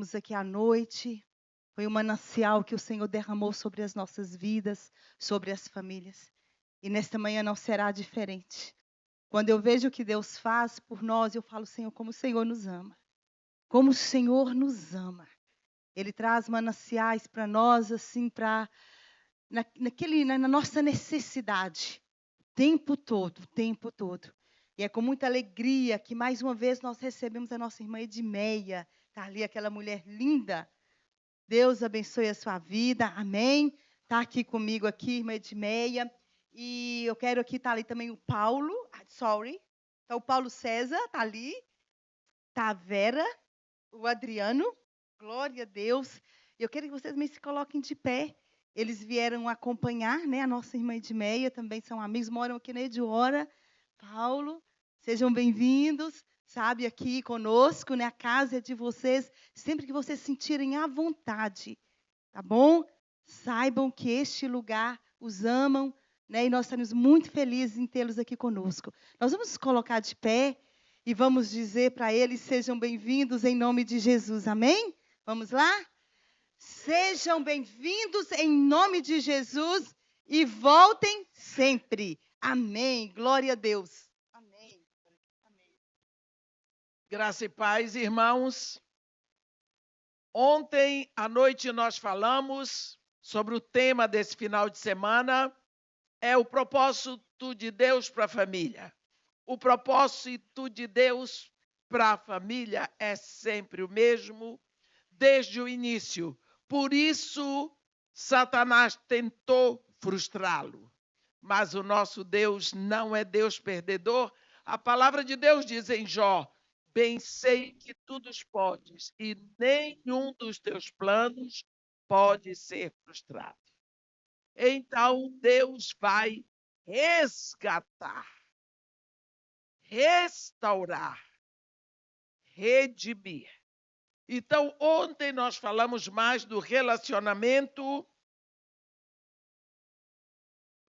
Estamos aqui à noite. Foi um manancial que o Senhor derramou sobre as nossas vidas, sobre as famílias. E nesta manhã não será diferente. Quando eu vejo o que Deus faz por nós, eu falo, Senhor, como o Senhor nos ama. Como o Senhor nos ama. Ele traz mananciais para nós, assim, na nossa necessidade. O tempo todo, o tempo todo. E é com muita alegria que mais uma vez nós recebemos a nossa irmã Edmeia. Está ali aquela mulher linda. Deus abençoe a sua vida, amém. Está aqui comigo, aqui, irmã Edmeia. E eu quero aqui, está ali também o Paulo, Então, o Paulo César está ali. Está a Vera, o Adriano, glória a Deus. Eu quero que vocês me se coloquem de pé. Eles vieram acompanhar, né, a nossa irmã Edmeia, também são amigos, moram aqui na Ediora. Paulo, sejam bem-vindos, sabe, aqui conosco, né, a casa é de vocês, sempre que vocês sentirem à vontade, tá bom? Saibam que este lugar os amam, né, e nós estamos muito felizes em tê-los aqui conosco. Nós vamos nos colocar de pé e vamos dizer para eles, sejam bem-vindos em nome de Jesus, amém? Vamos lá? Sejam bem-vindos em nome de Jesus e voltem sempre. Amém. Glória a Deus. Amém. Amém. Graça e paz, irmãos. Ontem à noite nós falamos sobre o tema desse final de semana, é o propósito de Deus para a família. O propósito de Deus para a família é sempre o mesmo, desde o início. Por isso, Satanás tentou frustrá-lo. Mas o nosso Deus não é Deus perdedor. A palavra de Deus diz em Jó: bem sei que tudo podes, e nenhum dos teus planos pode ser frustrado. Então, Deus vai resgatar, restaurar, redimir. Então, ontem nós falamos mais do relacionamento.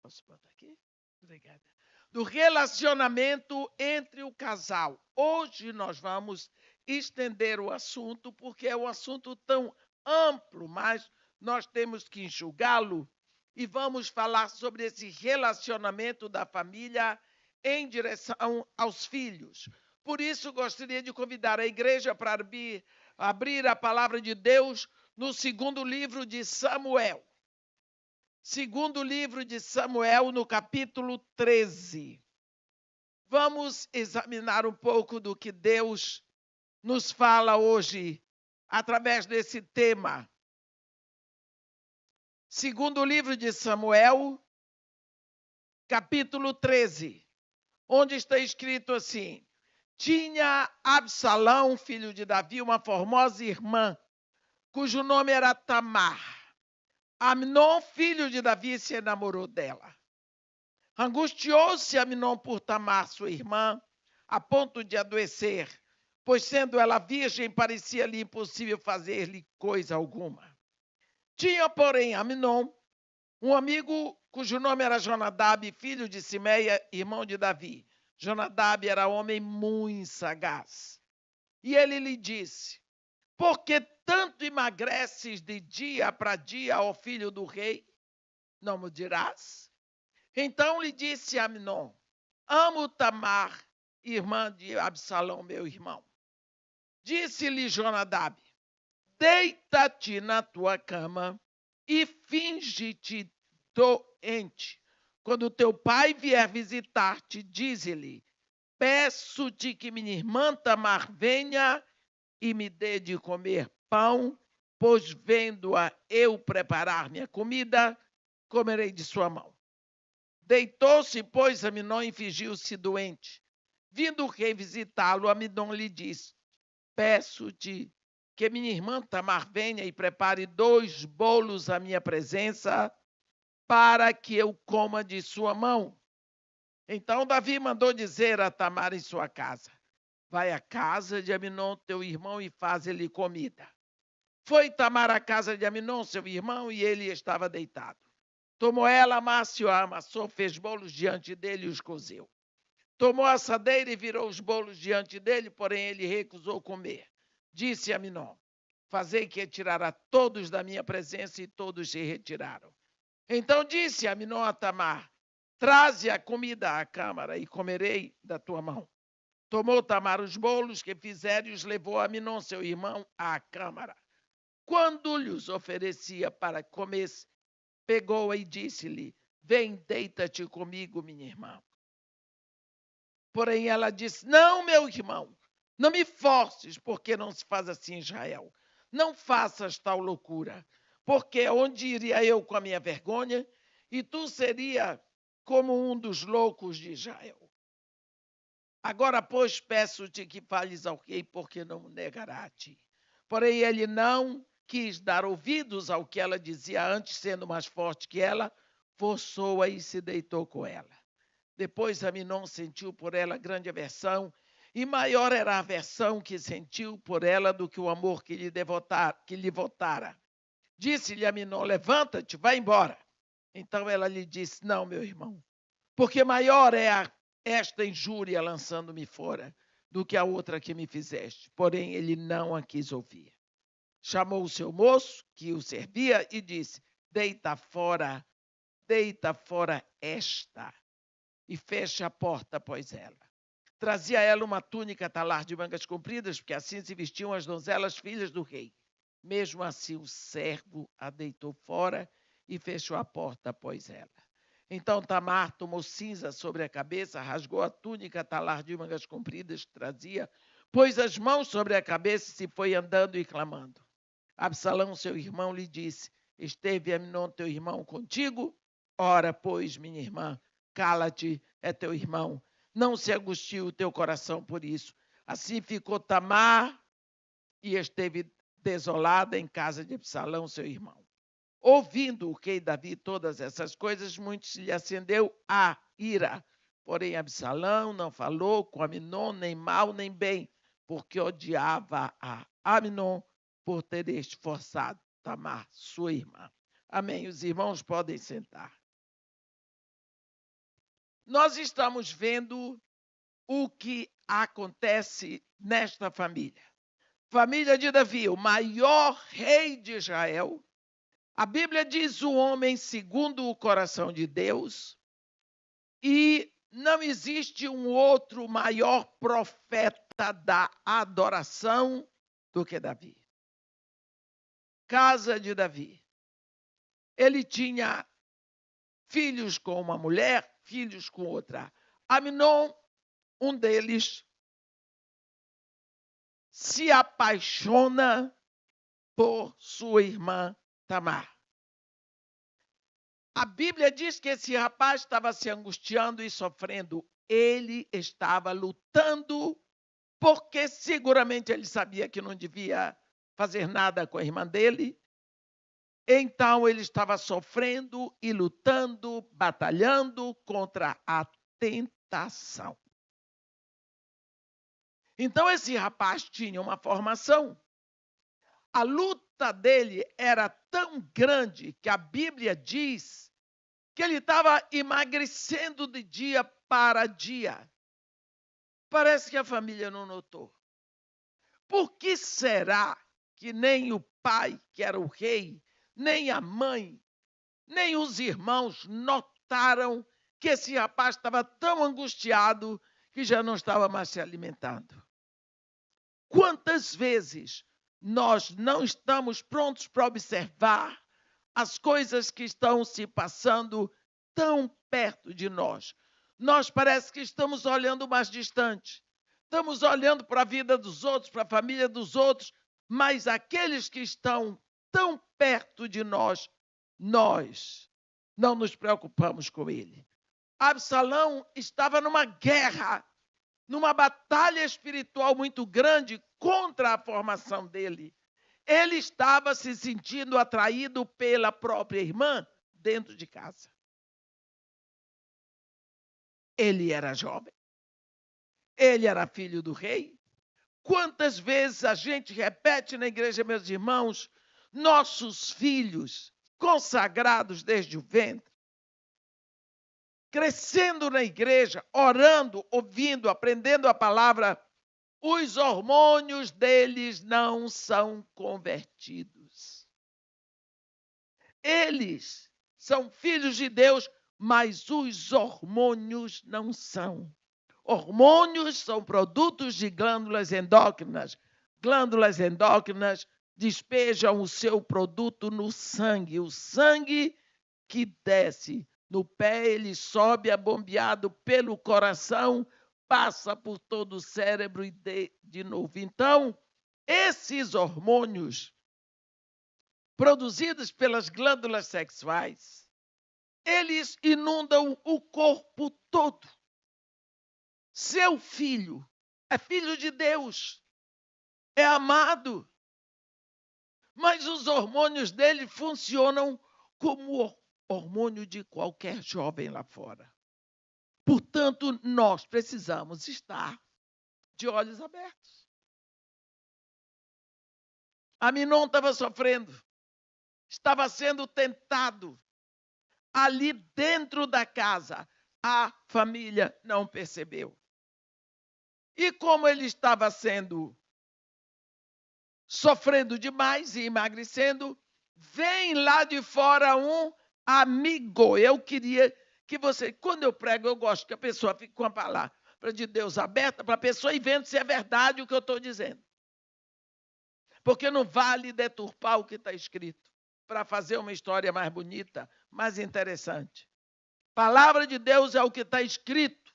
Posso botar aqui? Obrigada. Do relacionamento entre o casal. Hoje nós vamos estender o assunto, porque é um assunto tão amplo, mas nós temos que enxugá-lo e vamos falar sobre esse relacionamento da família em direção aos filhos. Por isso, gostaria de convidar a igreja para abrir a palavra de Deus no segundo livro de Samuel. Segundo livro de Samuel, no capítulo 13. Vamos examinar um pouco do que Deus nos fala hoje através desse tema. Segundo livro de Samuel, capítulo 13, onde está escrito assim: tinha Absalão, filho de Davi, uma formosa irmã, cujo nome era Tamar. Amnon, filho de Davi, se enamorou dela. Angustiou-se Amnon por Tamar, sua irmã, a ponto de adoecer, pois sendo ela virgem, parecia-lhe impossível fazer-lhe coisa alguma. Tinha, porém, Amnon um amigo cujo nome era Jonadab, filho de Simeia, irmão de Davi. Jonadab era homem muito sagaz. E ele lhe disse: por que tanto emagreces de dia para dia, ó filho do rei? Não me dirás? Então lhe disse Amnon: amo Tamar, irmã de Absalão, meu irmão. Disse-lhe Jonadab: deita-te na tua cama e finge-te doente. Quando teu pai vier visitar-te, dize-lhe: peço-te que minha irmã Tamar venha e me dê de comer pão, pois vendo-a eu preparar minha comida, comerei de sua mão. Deitou-se, pois, Amnon e fingiu-se doente. Vindo o rei visitá-lo, Amnon lhe disse: peço-te que minha irmã Tamar venha e prepare 2 bolos à minha presença, para que eu coma de sua mão. Então Davi mandou dizer a Tamar em sua casa: vai à casa de Amnon, teu irmão, e faz-lhe comida. Foi Tamar à casa de Amnon, seu irmão, e ele estava deitado. Tomou ela, amassou, fez bolos diante dele e os cozeu. Tomou a assadeira e virou os bolos diante dele, porém ele recusou comer. Disse Amnon: fazei que retirara todos da minha presença, e todos se retiraram. Então disse Aminon a Tamar: traze a comida à câmara, e comerei da tua mão. Tomou Tamar os bolos que fizera e os levou a Aminon, seu irmão, à câmara. Quando lhes oferecia para comer, pegou-a e disse-lhe: vem, deita-te comigo, minha irmã. Porém ela disse: não, meu irmão, não me forces, porque não se faz assim em Israel. Não faças tal loucura, porque onde iria eu com a minha vergonha, e tu seria como um dos loucos de Israel. Agora, pois, peço-te que fales ao rei, porque não me negará a ti. Porém ele não quis dar ouvidos ao que ela dizia, antes, sendo mais forte que ela, forçou-a e se deitou com ela. Depois Aminon sentiu por ela grande aversão, e maior era a aversão que sentiu por ela do que o amor que lhe votara. Disse-lhe Aminon: levanta-te, vai embora. Então ela lhe disse: não, meu irmão, porque maior é esta injúria lançando-me fora do que a outra que me fizeste. Porém ele não a quis ouvir. Chamou o seu moço, que o servia, e disse: deita fora esta, e fecha a porta após ela. Trazia a ela uma túnica talar de mangas compridas, porque assim se vestiam as donzelas filhas do rei. Mesmo assim o servo a deitou fora e fechou a porta após ela. Então Tamar tomou cinza sobre a cabeça, rasgou a túnica talar de mangas compridas que trazia, pôs as mãos sobre a cabeça e se foi andando e clamando. Absalão, seu irmão, lhe disse: esteve Aminon, teu irmão, contigo? Ora, pois, minha irmã, cala-te, é teu irmão. Não se angustie o teu coração por isso. Assim ficou Tamar e esteve desolada em casa de Absalão, seu irmão. Ouvindo o rei Davi todas essas coisas, muito se lhe acendeu a ira. Porém, Absalão não falou com Aminon nem mal nem bem, porque odiava a Aminon por ter esforçado Tamar, sua irmã. Amém. Os irmãos podem sentar. Nós estamos vendo o que acontece nesta família. Família de Davi, o maior rei de Israel. A Bíblia diz o homem segundo o coração de Deus, e não existe um outro maior profeta da adoração do que Davi. Casa de Davi. Ele tinha filhos com uma mulher, filhos com outra. Aminon, um deles, se apaixona por sua irmã Tamar. A Bíblia diz que esse rapaz estava se angustiando e sofrendo. Ele estava lutando, porque seguramente ele sabia que não devia fazer nada com a irmã dele. Então ele estava sofrendo e lutando, batalhando contra a tentação. Então esse rapaz tinha uma formação. A luta dele era tão grande que a Bíblia diz que ele estava emagrecendo de dia para dia. Parece que a família não notou. Por que será que nem o pai, que era o rei, nem a mãe, nem os irmãos notaram que esse rapaz estava tão angustiado que já não estava mais se alimentando? Quantas vezes nós não estamos prontos para observar as coisas que estão se passando tão perto de nós? Nós parece que estamos olhando mais distante. Estamos olhando para a vida dos outros, para a família dos outros, mas aqueles que estão tão perto de nós, nós não nos preocupamos com ele. Absalão estava numa guerra, numa batalha espiritual muito grande contra a formação dele. Ele estava se sentindo atraído pela própria irmã dentro de casa. Ele era jovem. Ele era filho do rei. Quantas vezes a gente repete na igreja, meus irmãos, nossos filhos consagrados desde o ventre, crescendo na igreja, orando, ouvindo, aprendendo a palavra, os hormônios deles não são convertidos. Eles são filhos de Deus, mas os hormônios não são. Hormônios são produtos de glândulas endócrinas. Glândulas endócrinas despejam o seu produto no sangue. O sangue que desce no pé, ele sobe abombeado pelo coração, passa por todo o cérebro e de novo. Então, esses hormônios produzidos pelas glândulas sexuais, eles inundam o corpo todo. Seu filho é filho de Deus, é amado, mas os hormônios dele funcionam como o hormônio de qualquer jovem lá fora. Portanto, nós precisamos estar de olhos abertos. Aminon estava sofrendo, estava sendo tentado ali dentro da casa. A família não percebeu. E como ele estava sofrendo demais e emagrecendo, vem lá de fora um amigo. Eu queria que você, quando eu prego, eu gosto que a pessoa fique com a palavra de Deus aberta, para a pessoa ir vendo se é verdade o que eu estou dizendo. Porque não vale deturpar o que está escrito para fazer uma história mais bonita, mais interessante. Palavra de Deus é o que está escrito.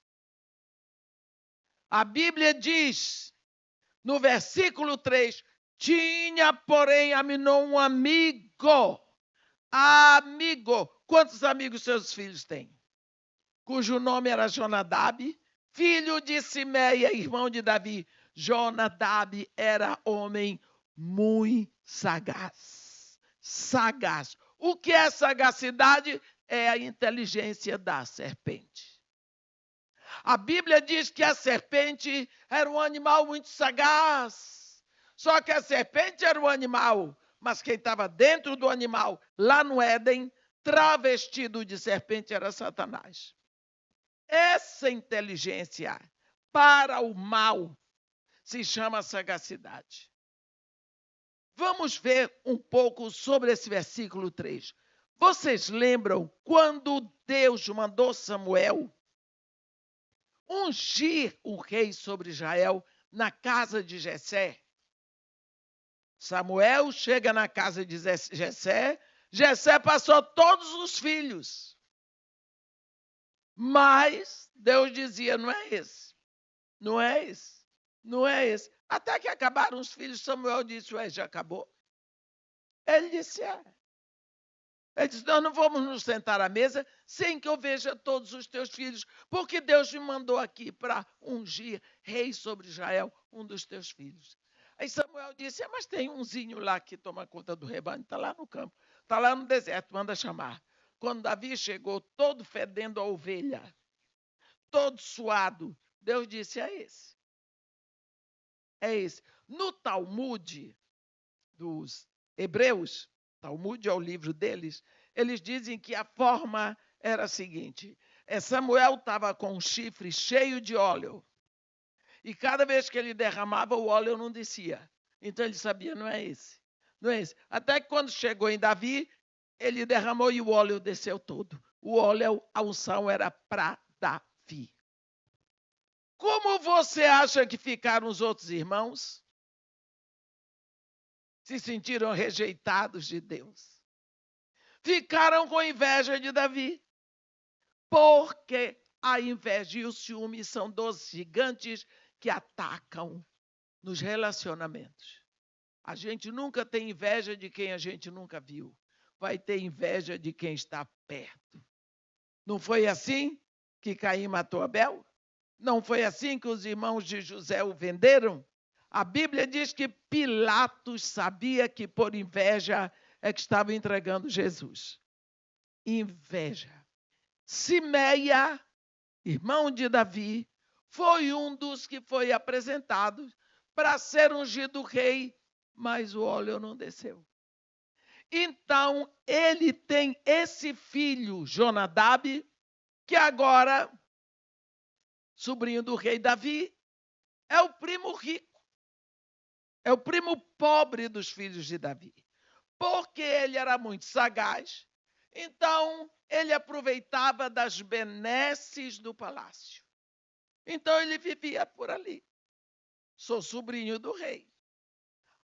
A Bíblia diz, no versículo 3, tinha, porém, Aminon um amigo. Amigo. Quantos amigos seus filhos têm? Cujo nome era Jonadab, filho de Simeia, irmão de Davi. Jonadab era homem muito sagaz. Sagaz. O que é sagacidade? É a inteligência da serpente. A Bíblia diz que a serpente era um animal muito sagaz. Só que a serpente era um animal, mas quem estava dentro do animal, lá no Éden, travestido de serpente, era Satanás. Essa inteligência para o mal se chama sagacidade. Vamos ver um pouco sobre esse versículo 3. Vocês lembram quando Deus mandou Samuel ungir o rei sobre Israel na casa de Jessé? Samuel chega na casa de Jessé. Jessé passou todos os filhos. Mas Deus dizia, não é esse. Não é esse. Não é esse. Até que acabaram os filhos, Samuel disse, ué, já acabou? Ele disse, é. Ele disse, nós não vamos nos sentar à mesa sem que eu veja todos os teus filhos, porque Deus me mandou aqui para ungir rei sobre Israel, um dos teus filhos. Aí Samuel disse, mas tem umzinho lá que toma conta do rebanho, está lá no campo, está lá no deserto, manda chamar. Quando Davi chegou todo fedendo a ovelha, todo suado, Deus disse, é esse. É esse. No Talmud dos Hebreus, Talmud é o livro deles, eles dizem que a forma era a seguinte, Samuel estava com um chifre cheio de óleo, e cada vez que ele derramava, o óleo não descia. Então ele sabia, não é esse. Não é esse. Até que quando chegou em Davi, ele derramou e o óleo desceu todo. O óleo, a unção era para Davi. Como você acha que ficaram os outros irmãos? Se sentiram rejeitados de Deus. Ficaram com inveja de Davi. Porque a inveja e o ciúme são dois gigantes que atacam nos relacionamentos. A gente nunca tem inveja de quem a gente nunca viu. Vai ter inveja de quem está perto. Não foi assim que Caim matou Abel? Não foi assim que os irmãos de José o venderam? A Bíblia diz que Pilatos sabia que por inveja é que estava entregando Jesus. Inveja. Simeia, irmão de Davi, foi um dos que foi apresentado para ser ungido rei, mas o óleo não desceu. Então, ele tem esse filho, Jonadab, que agora, sobrinho do rei Davi, é o primo rico. É o primo pobre dos filhos de Davi. Porque ele era muito sagaz, então ele aproveitava das benesses do palácio. Então ele vivia por ali. Sou sobrinho do rei.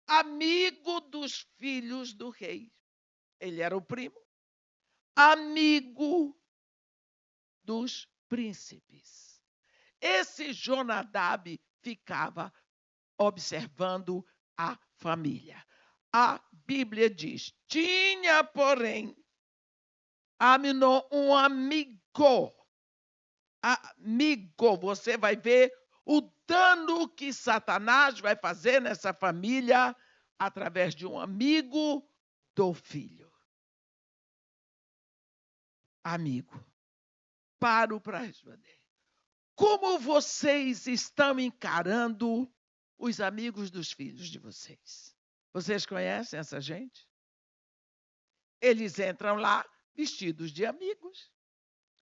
Amigo dos filhos do rei. Ele era o primo. Amigo dos príncipes. Esse Jonadab ficava observando a família. A Bíblia diz: tinha, porém, Aminon um amigo. Amigo, você vai ver o dano que Satanás vai fazer nessa família através de um amigo do filho. Amigo, paro para responder. Como vocês estão encarando os amigos dos filhos de vocês? Vocês conhecem essa gente? Eles entram lá vestidos de amigos.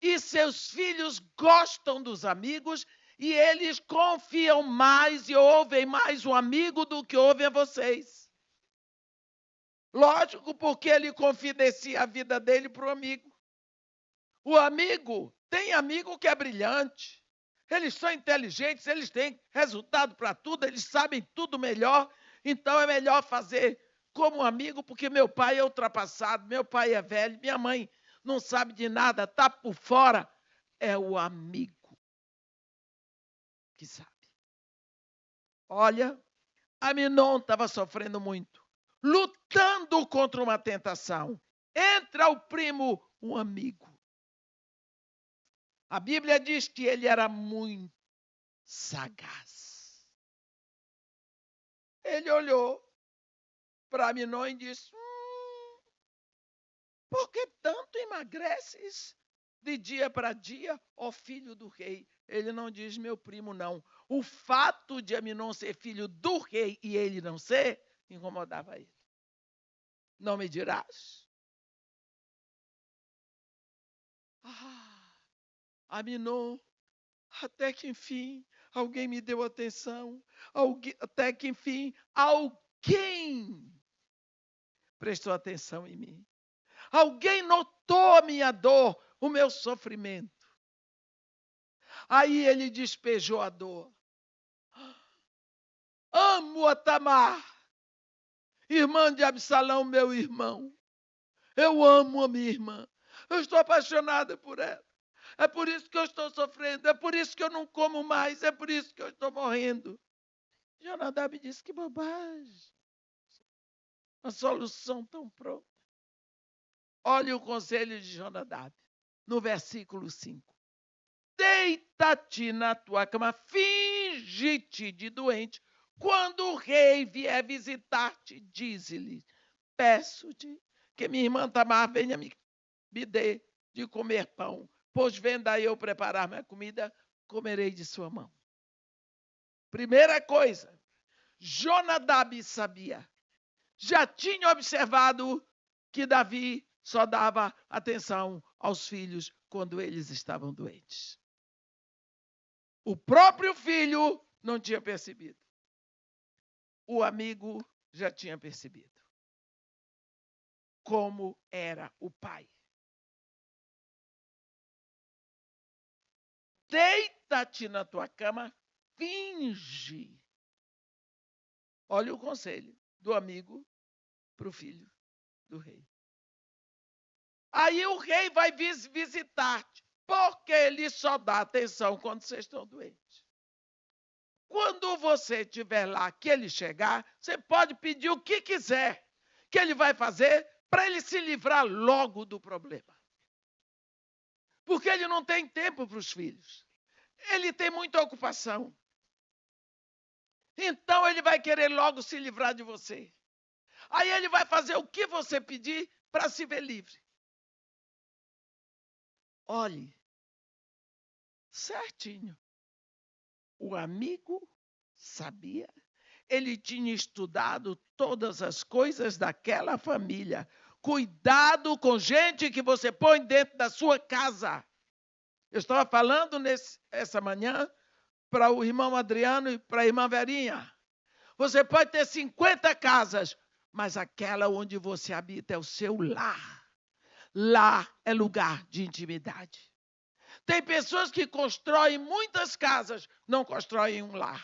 E seus filhos gostam dos amigos e eles confiam mais e ouvem mais o amigo do que ouvem a vocês. Lógico, porque ele confidencia a vida dele para o amigo. O amigo, tem amigo que é brilhante. Eles são inteligentes, eles têm resultado para tudo, eles sabem tudo melhor. Então é melhor fazer como amigo, porque meu pai é ultrapassado, meu pai é velho, minha mãe não sabe de nada, está por fora. É o amigo que sabe. Olha, Aminon estava sofrendo muito, lutando contra uma tentação. Entra o primo, um amigo. A Bíblia diz que ele era muito sagaz. Ele olhou para Aminon e disse: por que tanto emagreces de dia para dia, ó filho do rei? Ele não diz meu primo, não. O fato de Aminon ser filho do rei e ele não ser, incomodava ele. Não me dirás? Aminon, até que enfim, alguém me deu atenção. Até que enfim, alguém prestou atenção em mim. Alguém notou a minha dor, o meu sofrimento. Aí ele despejou a dor. Amo a Tamar, irmã de Absalão, meu irmão. Eu amo a minha irmã. Eu estou apaixonada por ela. É por isso que eu estou sofrendo. É por isso que eu não como mais. É por isso que eu estou morrendo. Jonadab disse: que bobagem. Uma solução tão pronta. Olha o conselho de Jonadab, no versículo 5. Deita-te na tua cama, finge-te de doente. Quando o rei vier visitar-te, dize-lhe: peço-te que minha irmã Tamar venha me dê de comer pão, pois vendo aí eu preparar minha comida, comerei de sua mão. Primeira coisa, Jonadab sabia, já tinha observado que Davi só dava atenção aos filhos quando eles estavam doentes. O próprio filho não tinha percebido. O amigo já tinha percebido. Como era o pai. Deita-te na tua cama, finge. Olha o conselho do amigo para o filho do rei. Aí o rei vai visitar-te, porque ele só dá atenção quando vocês estão doentes. Quando você estiver lá, que ele chegar, você pode pedir o que quiser, que ele vai fazer para ele se livrar logo do problema. Porque ele não tem tempo para os filhos. Ele tem muita ocupação. Então ele vai querer logo se livrar de você. Aí ele vai fazer o que você pedir para se ver livre. Olhe, certinho. O amigo sabia. Ele tinha estudado todas as coisas daquela família. Cuidado com gente que você põe dentro da sua casa. Eu estava falando essa manhã para o irmão Adriano e para a irmã Verinha. Você pode ter 50 casas, mas aquela onde você habita é o seu lar. Lá é lugar de intimidade. Tem pessoas que constroem muitas casas, não constroem um lar.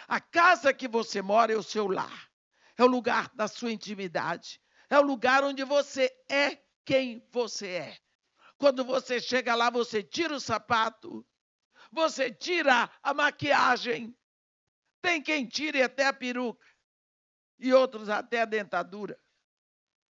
A casa que você mora é o seu lar. É o lugar da sua intimidade. É o lugar onde você é quem você é. Quando você chega lá, você tira o sapato, você tira a maquiagem. Tem quem tire até a peruca e outros até a dentadura.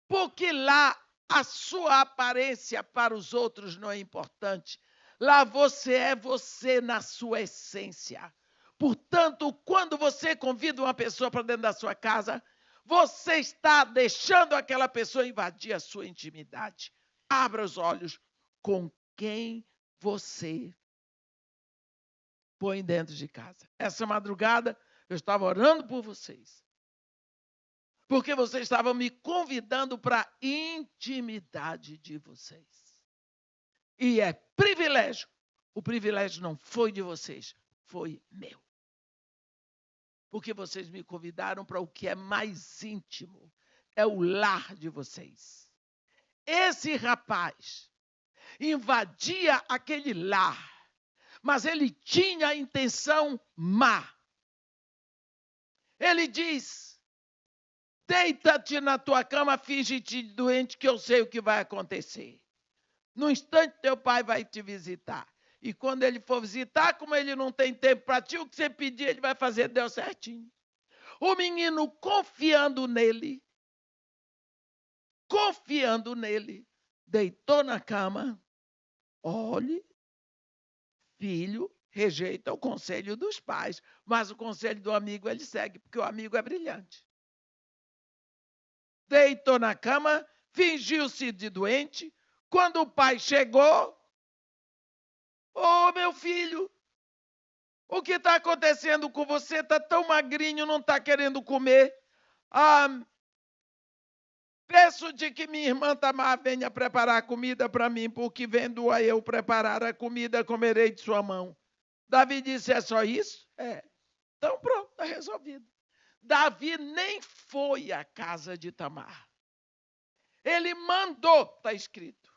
Porque lá a sua aparência para os outros não é importante. Lá você é você na sua essência. Portanto, quando você convida uma pessoa para dentro da sua casa, você está deixando aquela pessoa invadir a sua intimidade. Abra os olhos com quem você põe dentro de casa. Essa madrugada eu estava orando por vocês. Porque vocês estavam me convidando para a intimidade de vocês. E é privilégio. O privilégio não foi de vocês, foi meu. Porque vocês me convidaram para o que é mais íntimo. É o lar de vocês. Esse rapaz invadia aquele lar, mas ele tinha a intenção má. Ele diz: deita-te na tua cama, finge-te doente, que eu sei o que vai acontecer. No instante, teu pai vai te visitar. E quando ele for visitar, como ele não tem tempo para ti, o que você pedir, ele vai fazer, deu certinho. O menino confiando nele, deitou na cama. Olhe, filho rejeita o conselho dos pais, mas o conselho do amigo ele segue, porque o amigo é brilhante. Deitou na cama, fingiu-se de doente. Quando o pai chegou, ô meu filho, o que está acontecendo com você? Está tão magrinho, não está querendo comer. Peço-te que minha irmã Tamar venha preparar comida para mim, porque vendo a eu preparar a comida, comerei de sua mão. Davi disse: é só isso? É. Então pronto, está resolvido. Davi nem foi à casa de Tamar. Ele mandou, está escrito.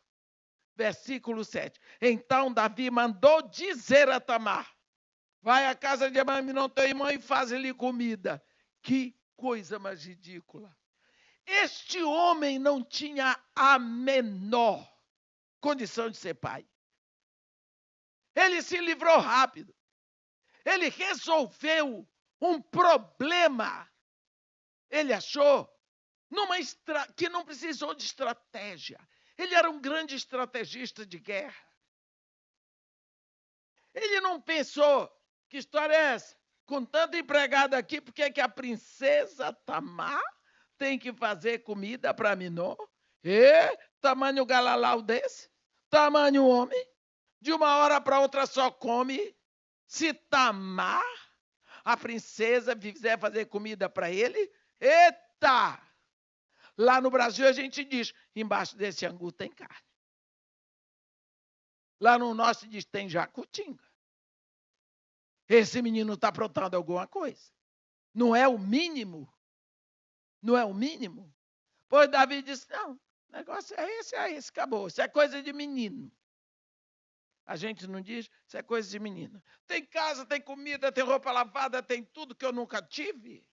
Versículo 7. Então Davi mandou dizer a Tamar: vai à casa de Aminon, teu irmão, e faz-lhe comida. Que coisa mais ridícula. Este homem não tinha a menor condição de ser pai. Ele se livrou rápido. Ele resolveu um problema. Ele achou que não precisou de estratégia. Ele era um grande estrategista de guerra. Ele não pensou: que história é essa? Com tanta empregada aqui, por que a princesa Tamar tem que fazer comida para Aminon? Tamanho galalau desse? Tamanho homem? De uma hora para outra só come. Se Tamar, a princesa, quiser fazer comida para ele, eita! Lá no Brasil a gente diz: embaixo desse angu tem carne. Lá no norte diz: tem jacutinga. Esse menino está aprontando alguma coisa. Não é o mínimo. Não é o mínimo. Pois Davi disse: não, o negócio é esse, acabou. Isso é coisa de menino. A gente não diz: isso é coisa de menina. Tem casa, tem comida, tem roupa lavada, tem tudo que eu nunca tive.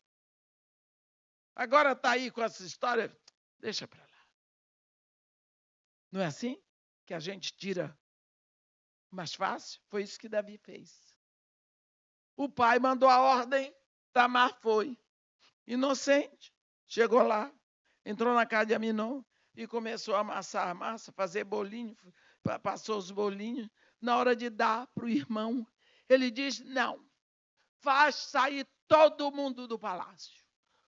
Agora está aí com essa história, deixa para lá. Não é assim que a gente tira mais fácil? Foi isso que Davi fez. O pai mandou a ordem, Tamar foi. Inocente. Chegou lá, entrou na casa de Aminon e começou a amassar a massa, fazer bolinho, passou os bolinhos. Na hora de dar para o irmão, ele diz: não, faz sair todo mundo do palácio,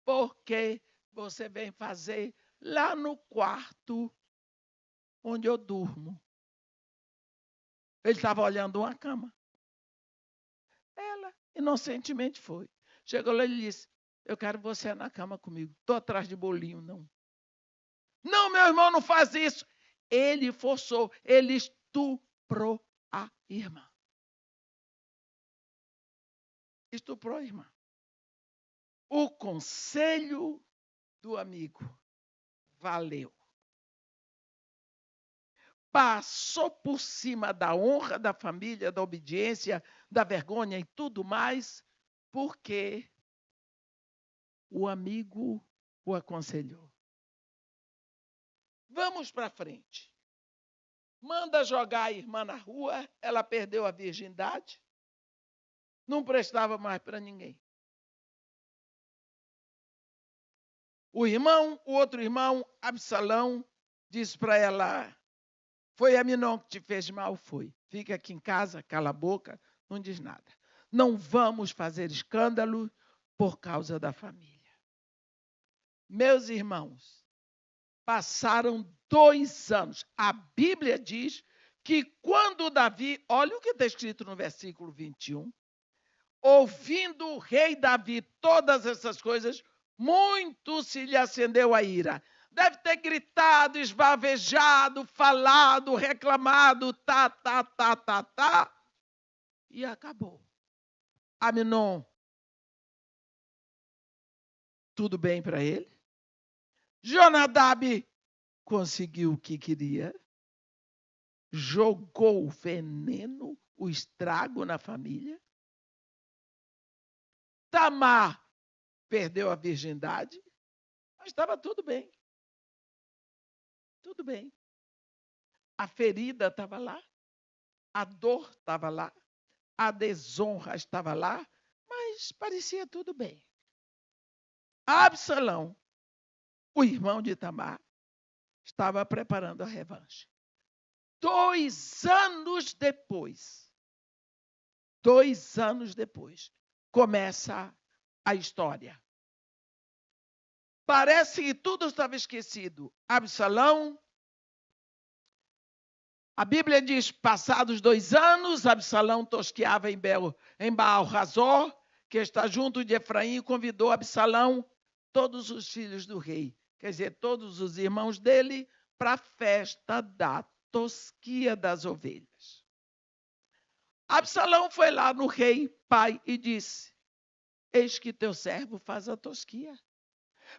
porque você vem fazer lá no quarto onde eu durmo. Ele estava olhando uma cama. Ela inocentemente foi. Chegou lá e disse: eu quero você na cama comigo. Estou atrás de bolinho, não. Não, meu irmão, não faz isso. Ele forçou, ele estuprou a irmã. estuprou a irmã. O conselho do amigo valeu. Passou por cima da honra da família, da obediência, da vergonha e tudo mais, porque o amigo o aconselhou. Vamos para frente. Manda jogar a irmã na rua, ela perdeu a virgindade, não prestava mais para ninguém. O outro irmão, Absalão, disse para ela: foi Aminon que te fez mal? Foi. Fica aqui em casa, cala a boca, não diz nada. Não vamos fazer escândalo por causa da família. Meus irmãos, passaram 2 anos. A Bíblia diz que quando Davi, olha o que está escrito no versículo 21, ouvindo o rei Davi todas essas coisas, muito se lhe acendeu a ira. Deve ter gritado, esbravejado, falado, reclamado, e acabou. Aminon, tudo bem para ele? Jonadab conseguiu o que queria, jogou o veneno, o estrago na família. Tamar perdeu a virgindade, mas estava tudo bem. Tudo bem. A ferida estava lá, a dor estava lá, a desonra estava lá, mas parecia tudo bem. Absalão, o irmão de Tamar, estava preparando a revanche. 2 anos depois, começa a história. Parece que tudo estava esquecido. Absalão, a Bíblia diz, passados 2 anos, Absalão tosqueava em Baal-Razor, que está junto de Efraim, e convidou Absalão, todos os filhos do rei, quer dizer, todos os irmãos dele, para a festa da tosquia das ovelhas. Absalão foi lá no rei, pai, e disse: eis que teu servo faz a tosquia.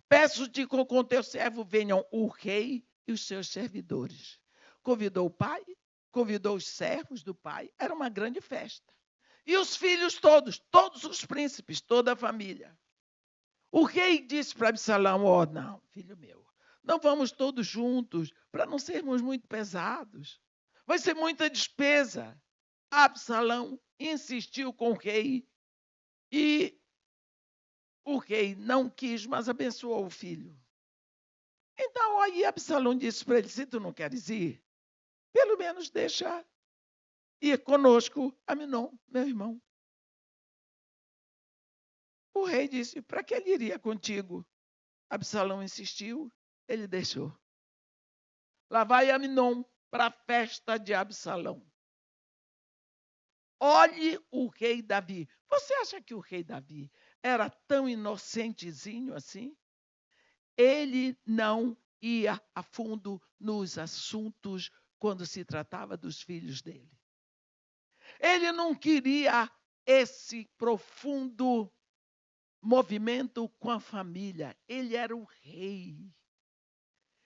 Peço-te que com teu servo venham o rei e os seus servidores. Convidou o pai, convidou os servos do pai. Era uma grande festa. E os filhos todos os príncipes, toda a família. O rei disse para Absalão: oh, não, filho meu, não vamos todos juntos, para não sermos muito pesados. Vai ser muita despesa. Absalão insistiu com o rei e o rei não quis, mas abençoou o filho. Então, aí Absalão disse para ele: se tu não queres ir, pelo menos deixa ir conosco Aminon, meu irmão. O rei disse: para que ele iria contigo? Absalão insistiu, ele deixou. Lá vai Aminon para a festa de Absalão. Olhe o rei Davi. Você acha que o rei Davi era tão inocentezinho assim? Ele não ia a fundo nos assuntos quando se tratava dos filhos dele. Ele não queria esse profundo movimento com a família. Ele era o rei.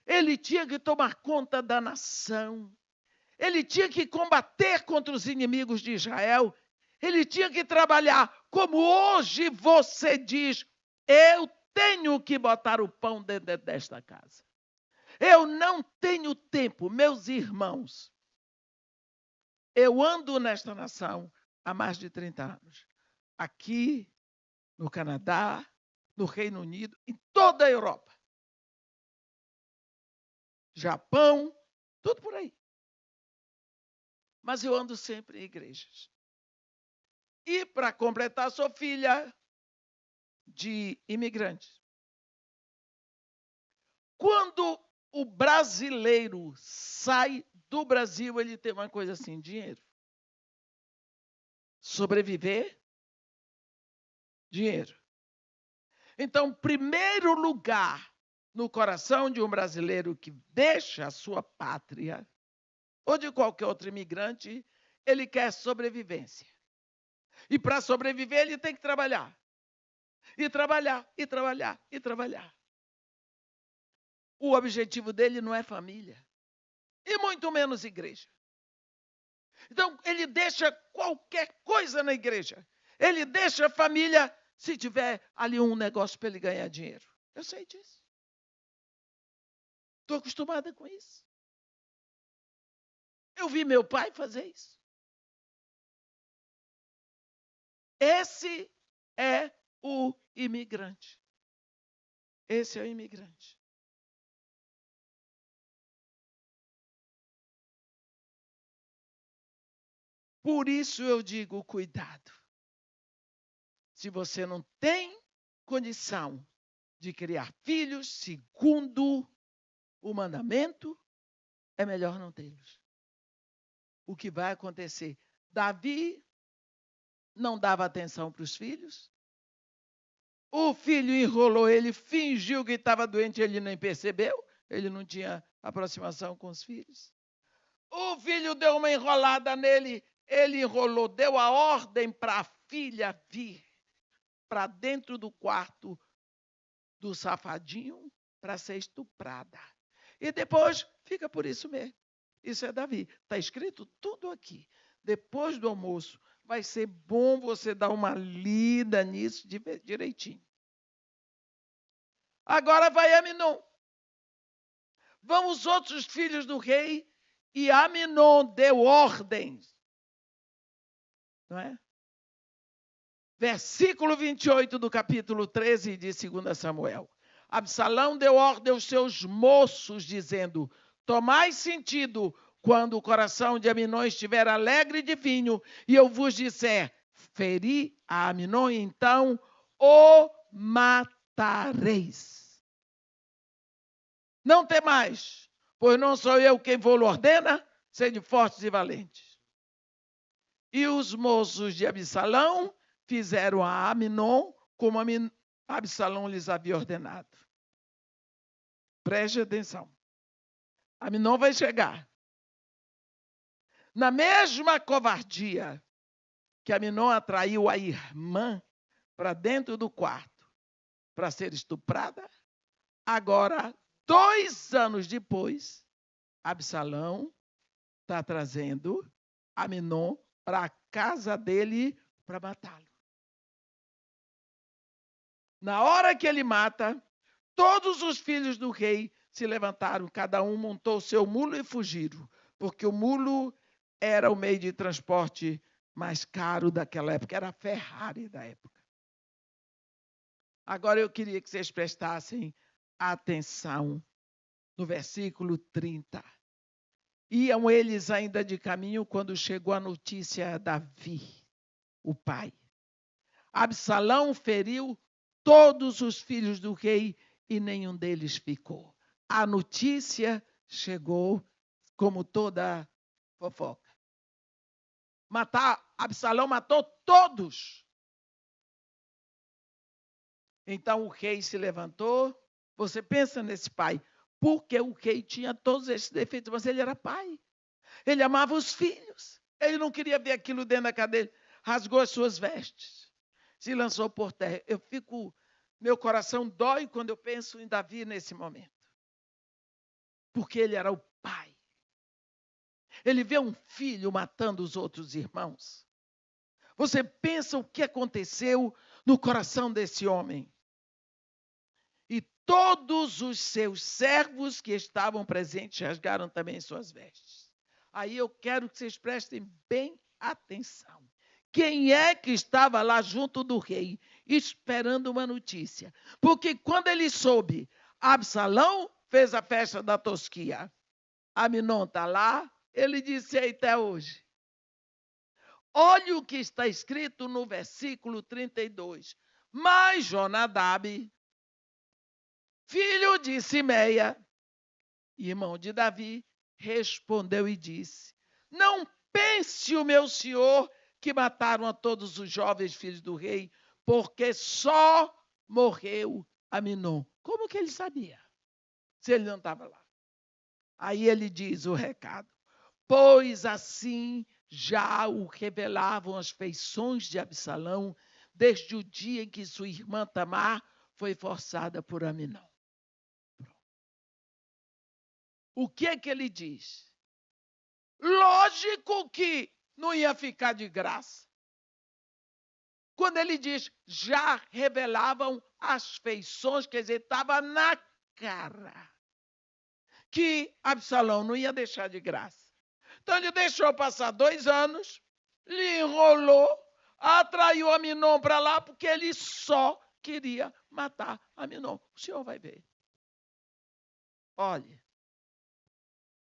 Ele tinha que tomar conta da nação. Ele tinha que combater contra os inimigos de Israel. Ele tinha que trabalhar, como hoje você diz: eu tenho que botar o pão dentro desta casa. Eu não tenho tempo, meus irmãos. Eu ando nesta nação há mais de 30 anos. Aqui, no Canadá, no Reino Unido, em toda a Europa. Japão, tudo por aí. Mas eu ando sempre em igrejas. E, para completar, sou filha de imigrantes. Quando o brasileiro sai do Brasil, ele tem uma coisa assim: dinheiro. Sobreviver, dinheiro. Então, primeiro lugar no coração de um brasileiro que deixa a sua pátria, ou de qualquer outro imigrante, ele quer sobrevivência. E para sobreviver, ele tem que trabalhar. E trabalhar, e trabalhar, e trabalhar. O objetivo dele não é família. E muito menos igreja. Então, ele deixa qualquer coisa na igreja. Ele deixa a família se tiver ali um negócio para ele ganhar dinheiro. Eu sei disso. Estou acostumada com isso. Eu vi meu pai fazer isso. Esse é o imigrante. Esse é o imigrante. Por isso eu digo, cuidado. Se você não tem condição de criar filhos segundo o mandamento, é melhor não tê-los. O que vai acontecer? Davi não dava atenção para os filhos. O filho enrolou ele, fingiu que estava doente, ele nem percebeu. Ele não tinha aproximação com os filhos. O filho deu uma enrolada nele, ele enrolou, deu a ordem para a filha vir para dentro do quarto do safadinho para ser estuprada. E depois fica por isso mesmo. Isso é Davi. Está escrito tudo aqui. Depois do almoço, vai ser bom você dar uma lida nisso direitinho. Agora vai Aminon. Vão os outros filhos do rei e Aminon deu ordens. Não é? Versículo 28 do capítulo 13 de 2 Samuel. Absalão deu ordem aos seus moços, dizendo: tomai sentido quando o coração de Aminon estiver alegre de vinho, e eu vos disser, feri a Aminon, então o matareis. Não temais, pois não sou eu quem vos ordena, sede fortes e valentes. E os moços de Absalão fizeram a Aminon como Absalão lhes havia ordenado. Preste atenção. Aminon vai chegar. Na mesma covardia que Aminon atraiu a irmã para dentro do quarto para ser estuprada, agora, 2 anos depois, Absalão está trazendo Aminon para a casa dele para matá-lo. Na hora que ele mata, todos os filhos do rei se levantaram, cada um montou seu mulo e fugiram, porque o mulo era o meio de transporte mais caro daquela época, era a Ferrari da época. Agora eu queria que vocês prestassem atenção no versículo 30. Iam eles ainda de caminho quando chegou a notícia a Davi, o pai. Absalão feriu todos os filhos do rei e nenhum deles ficou. A notícia chegou como toda fofoca. Absalão matou todos. Então o rei se levantou. Você pensa nesse pai, porque o rei tinha todos esses defeitos, mas ele era pai. Ele amava os filhos. Ele não queria ver aquilo dentro da cadeia. Rasgou as suas vestes. Se lançou por terra. Meu coração dói quando eu penso em Davi nesse momento. Porque ele era o pai. Ele vê um filho matando os outros irmãos. Você pensa o que aconteceu no coração desse homem. E todos os seus servos que estavam presentes rasgaram também suas vestes. Aí eu quero que vocês prestem bem atenção. Quem é que estava lá junto do rei, esperando uma notícia? Porque quando ele soube, Absalão fez a festa da tosquia. Aminon está lá, ele disse até hoje. Olha o que está escrito no versículo 32. Mas Jonadab, filho de Simeia, irmão de Davi, respondeu e disse: não pense o meu senhor que mataram a todos os jovens filhos do rei, porque só morreu Aminon. Como que ele sabia? Se ele não estava lá. Aí ele diz o recado: pois assim já o revelavam as feições de Absalão desde o dia em que sua irmã Tamar foi forçada por Aminon. O que é que ele diz? Lógico que não ia ficar de graça. Quando ele diz, já revelavam as feições, quer dizer, estava na cara que Absalão não ia deixar de graça. Então ele deixou passar 2 anos, lhe enrolou, atraiu Aminon para lá, porque ele só queria matar Aminon. O senhor vai ver. Olha,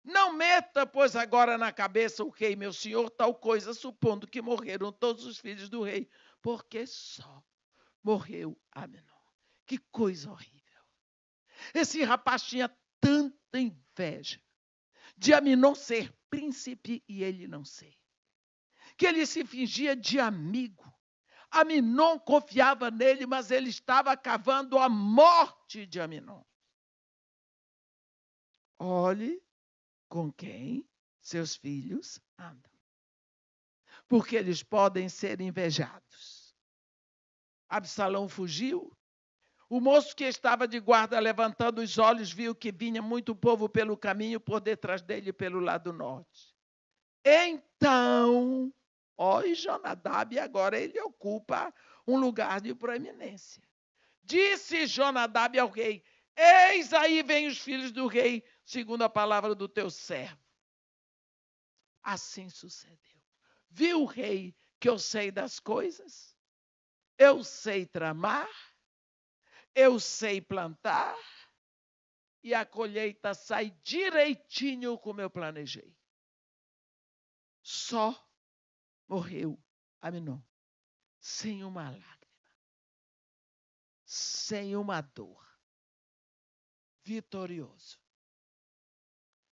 não meta, pois, agora na cabeça o rei, meu senhor, tal coisa, supondo que morreram todos os filhos do rei, porque só morreu Aminon. Que coisa horrível. Esse rapaz tinha tanta inveja de Aminon ser príncipe e ele não ser. Que ele se fingia de amigo. Aminon confiava nele, mas ele estava cavando a morte de Aminon. Olhe com quem seus filhos andam, porque eles podem ser invejados. Absalão fugiu. O moço que estava de guarda, levantando os olhos, viu que vinha muito povo pelo caminho por detrás dele, pelo lado norte. Então, Jonadab, agora ele ocupa um lugar de proeminência. Disse Jonadab ao rei, eis aí vêm os filhos do rei, segundo a palavra do teu servo. Assim sucedeu. Viu o rei que eu sei das coisas? Eu sei tramar, eu sei plantar, e a colheita sai direitinho como eu planejei. Só morreu Aminon, sem uma lágrima, sem uma dor, vitorioso.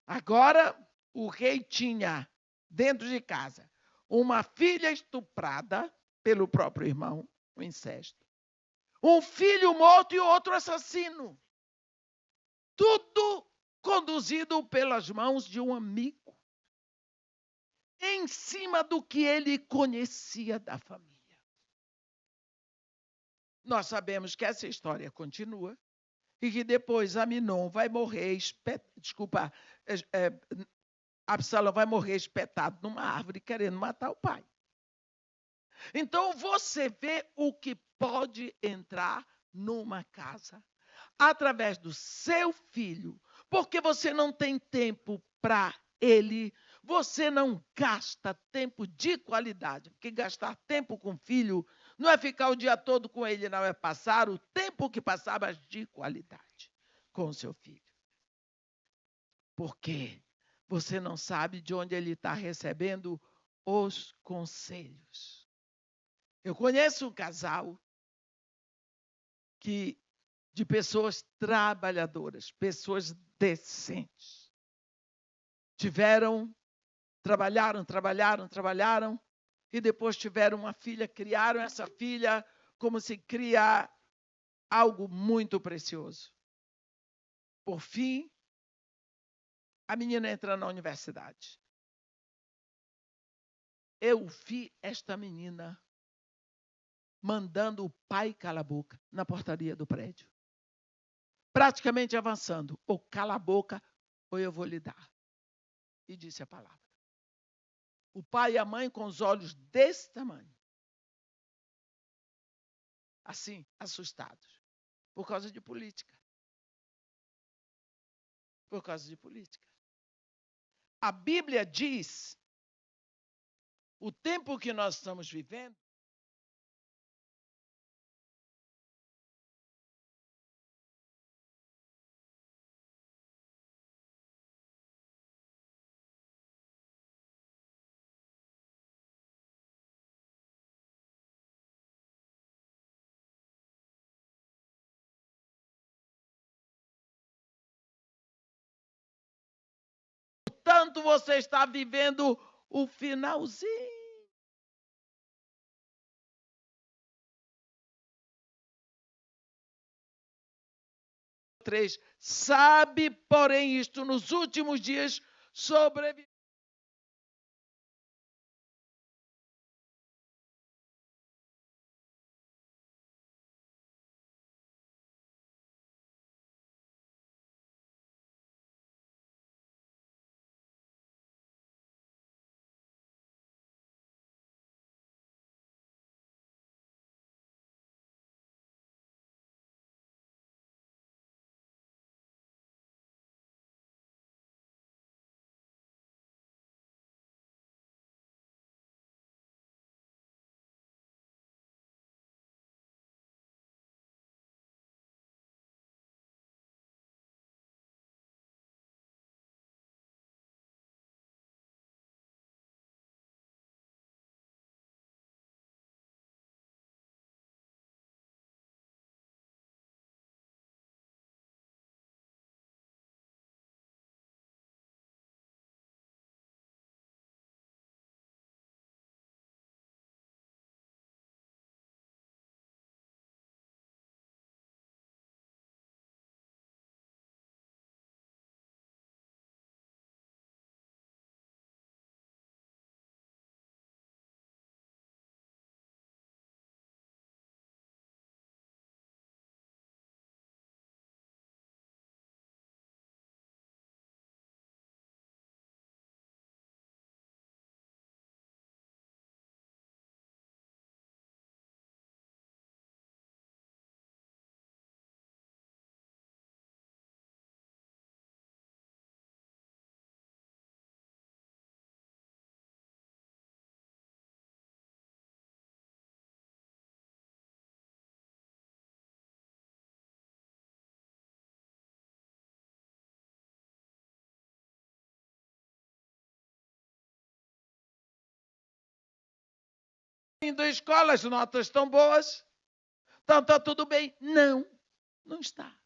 Agora, o rei tinha dentro de casa uma filha estuprada pelo próprio irmão, o incesto, um filho morto e outro assassino. Tudo conduzido pelas mãos de um amigo, em cima do que ele conhecia da família. Nós sabemos que essa história continua e que depois Aminon vai morrer, Absalão vai morrer espetado numa árvore querendo matar o pai. Então você vê o que pode entrar numa casa através do seu filho, porque você não tem tempo para ele, você não gasta tempo de qualidade, porque gastar tempo com o filho não é ficar o dia todo com ele, não, é passar o tempo que passava de qualidade com o seu filho. Porque você não sabe de onde ele está recebendo os conselhos. Eu conheço um casal de pessoas trabalhadoras, pessoas decentes. Trabalharam, e depois tiveram uma filha, criaram essa filha como se cria algo muito precioso. Por fim, a menina entra na universidade. Eu vi esta menina mandando o pai calar a boca na portaria do prédio. Praticamente avançando, ou cala a boca, ou eu vou lhe dar. E disse a palavra. O pai e a mãe com os olhos desse tamanho. Assim, assustados. Por causa de política. Por causa de política. A Bíblia diz, o tempo que nós estamos vivendo, portanto, você está vivendo o finalzinho. Sabe, porém, isto nos últimos dias sobreviver. indo à escola, as notas estão boas, então está tudo bem. Não, não está.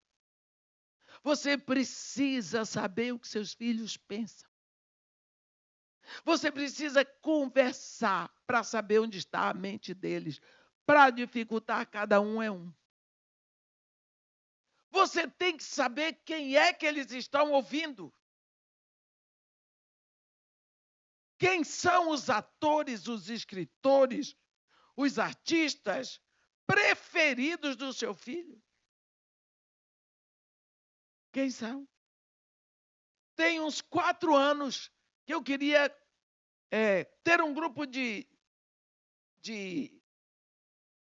Você precisa saber o que seus filhos pensam. Você precisa conversar para saber onde está a mente deles. Para dificultar, cada um é um. Você tem que saber quem é que eles estão ouvindo. Quem são os atores, os escritores, os artistas preferidos do seu filho? Quem são? Tem uns 4 anos que eu queria ter um grupo de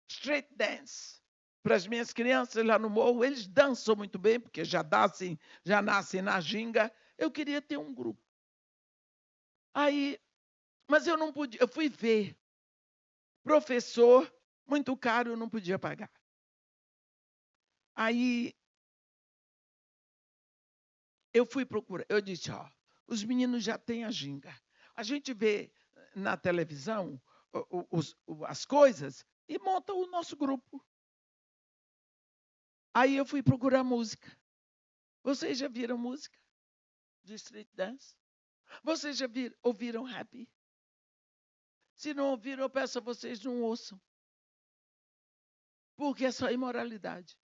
street dance para as minhas crianças lá no morro. Eles dançam muito bem, porque já nascem na ginga. Eu queria ter um grupo. Mas eu não podia. Eu fui ver. Professor, muito caro, eu não podia pagar. Aí eu fui procurar. Eu disse, os meninos já têm a ginga. A gente vê na televisão as coisas e monta o nosso grupo. Aí eu fui procurar música. Vocês já viram música de street dance? Vocês já ouviram rap? Se não ouviram, eu peço a vocês, não ouçam. Porque é só imoralidade.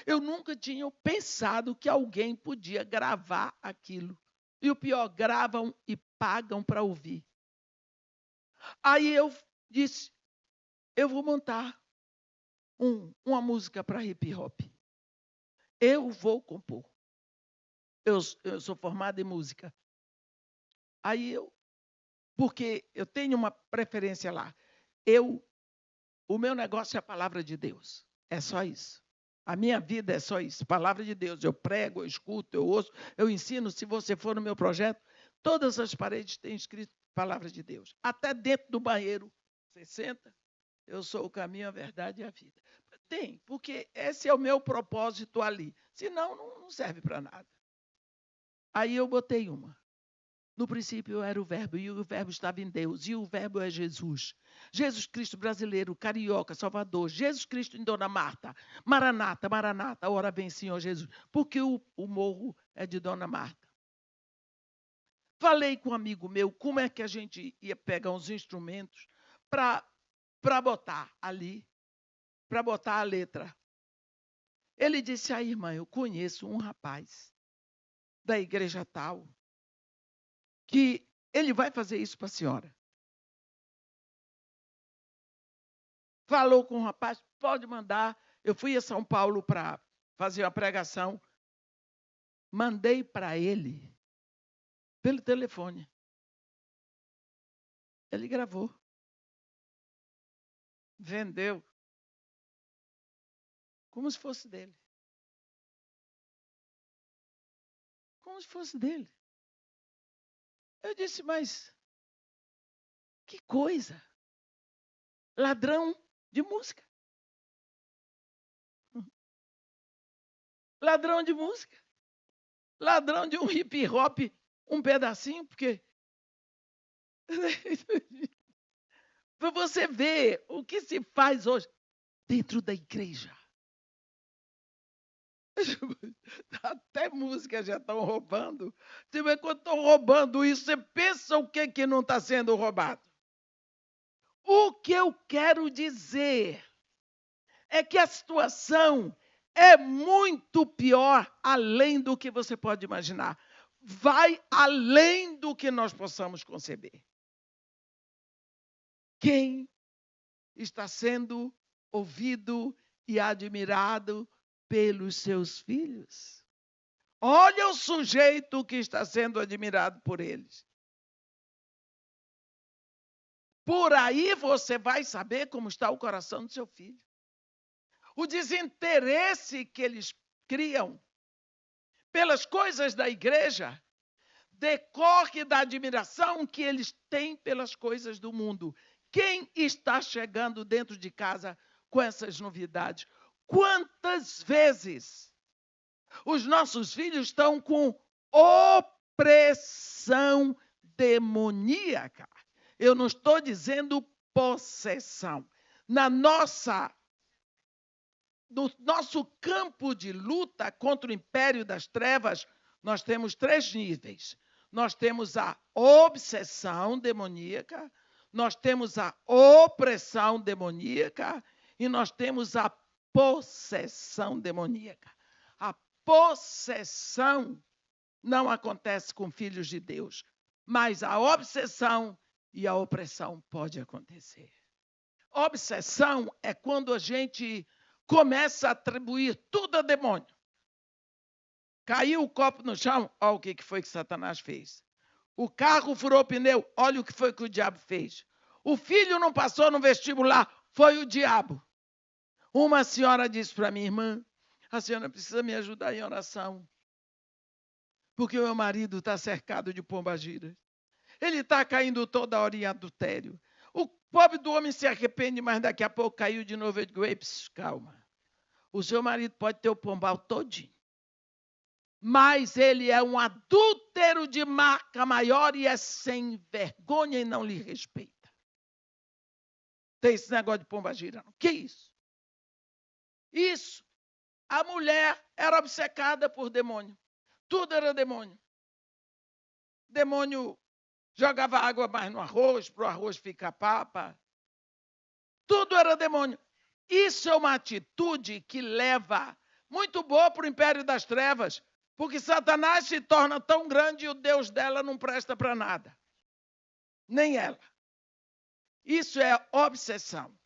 Eu nunca tinha pensado que alguém podia gravar aquilo. E o pior, gravam e pagam para ouvir. Aí eu disse, eu vou montar uma música para hip hop. Eu vou compor. Eu sou formado em música. Porque eu tenho uma preferência lá. O meu negócio é a palavra de Deus. É só isso. A minha vida é só isso. Palavra de Deus. Eu prego, eu escuto, eu ouço, eu ensino. Se você for no meu projeto, todas as paredes têm escrito palavra de Deus. Até dentro do banheiro. Você senta, eu sou o caminho, a verdade e a vida. Tem, porque esse é o meu propósito ali. Senão, não serve para nada. Aí eu botei uma. No princípio era o verbo, e o verbo estava em Deus, e o verbo é Jesus. Jesus Cristo brasileiro, carioca, Salvador, Jesus Cristo em Dona Marta, Maranata, Maranata, ora vem Senhor Jesus, porque o morro é de Dona Marta. Falei com um amigo meu como é que a gente ia pegar uns instrumentos para botar ali, para botar a letra. Ele disse, irmã, eu conheço um rapaz da igreja tal, que ele vai fazer isso para a senhora. Falou com o rapaz, pode mandar. Eu fui a São Paulo para fazer uma pregação. Mandei para ele pelo telefone. Ele gravou. Vendeu. Como se fosse dele. Como se fosse dele. Eu disse, mas que coisa. Ladrão de música. Ladrão de música. Ladrão de um hip hop, um pedacinho, porque... Para você ver o que se faz hoje dentro da igreja. Até música já estão roubando. Quando estão roubando isso, você pensa o que não está sendo roubado? O que eu quero dizer é que a situação é muito pior, além do que você pode imaginar. Vai além do que nós possamos conceber. Quem está sendo ouvido e admirado pelos seus filhos? Olha o sujeito que está sendo admirado por eles. Por aí você vai saber como está o coração do seu filho. O desinteresse que eles criam pelas coisas da igreja decorre da admiração que eles têm pelas coisas do mundo. Quem está chegando dentro de casa com essas novidades? Quantas vezes os nossos filhos estão com opressão demoníaca? Eu não estou dizendo possessão. No nosso campo de luta contra o império das trevas, nós temos 3 níveis. Nós temos a obsessão demoníaca, nós temos a opressão demoníaca e nós temos a possessão demoníaca. A possessão não acontece com filhos de Deus, mas a obsessão e a opressão pode acontecer. Obsessão é quando a gente começa a atribuir tudo a demônio. Caiu o copo no chão, olha o que foi que Satanás fez. O carro furou o pneu, olha o que foi que o diabo fez. O filho não passou no vestibular, foi o diabo. Uma senhora disse para mim, irmã, a senhora precisa me ajudar em oração, porque o meu marido está cercado de pombagiras. Ele está caindo toda hora em adultério. O pobre do homem se arrepende, mas daqui a pouco caiu de novo. Eu digo, calma. O seu marido pode ter o pombal todinho, mas ele é um adúltero de marca maior e é sem vergonha e não lhe respeita. Tem esse negócio de pombagira, não? Que isso? Isso. A mulher era obcecada por demônio. Tudo era demônio. Demônio jogava água mais no arroz, para o arroz ficar papa. Tudo era demônio. Isso é uma atitude que leva muito boa para o império das trevas, porque Satanás se torna tão grande e o Deus dela não presta para nada. Nem ela. Isso é obsessão.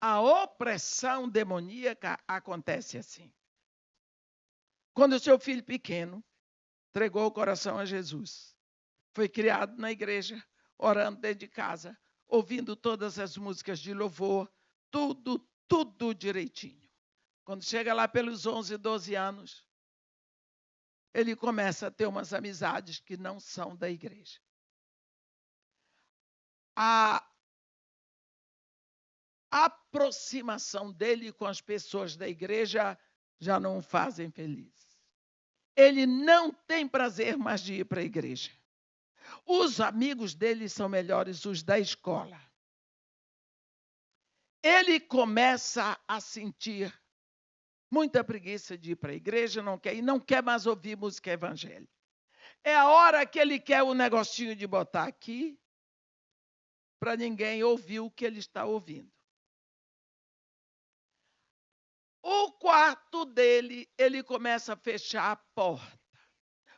A opressão demoníaca acontece assim. Quando o seu filho pequeno entregou o coração a Jesus, foi criado na igreja, orando dentro de casa, ouvindo todas as músicas de louvor, tudo direitinho. Quando chega lá pelos 11, 12 anos, ele começa a ter umas amizades que não são da igreja. A aproximação dele com as pessoas da igreja já não o fazem feliz. Ele não tem prazer mais de ir para a igreja. Os amigos dele são melhores os da escola. Ele começa a sentir muita preguiça de ir para a igreja, não quer mais ouvir música evangélica. É a hora que ele quer o negocinho de botar aqui, para ninguém ouvir o que ele está ouvindo. O quarto dele, ele começa a fechar a porta,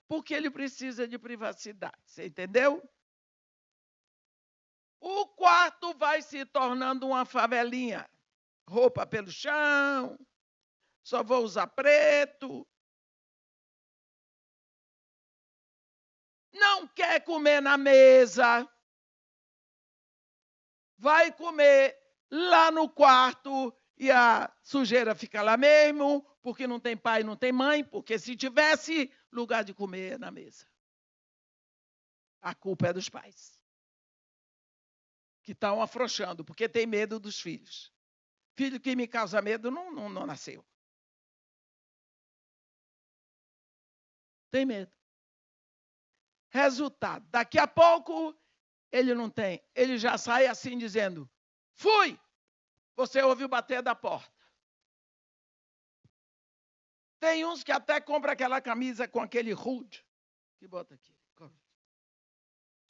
porque ele precisa de privacidade, você entendeu? O quarto vai se tornando uma favelinha, roupa pelo chão, só vou usar preto. Não quer comer na mesa, vai comer lá no quarto e a sujeira fica lá mesmo, porque não tem pai, não tem mãe, porque se tivesse lugar de comer na mesa. A culpa é dos pais, que estão afrouxando, porque tem medo dos filhos. Filho que me causa medo não nasceu. Tem medo. Resultado, daqui a pouco ele não tem, ele já sai assim dizendo, fui! Você ouviu bater da porta. Tem uns que até compram aquela camisa com aquele rude, que bota aqui.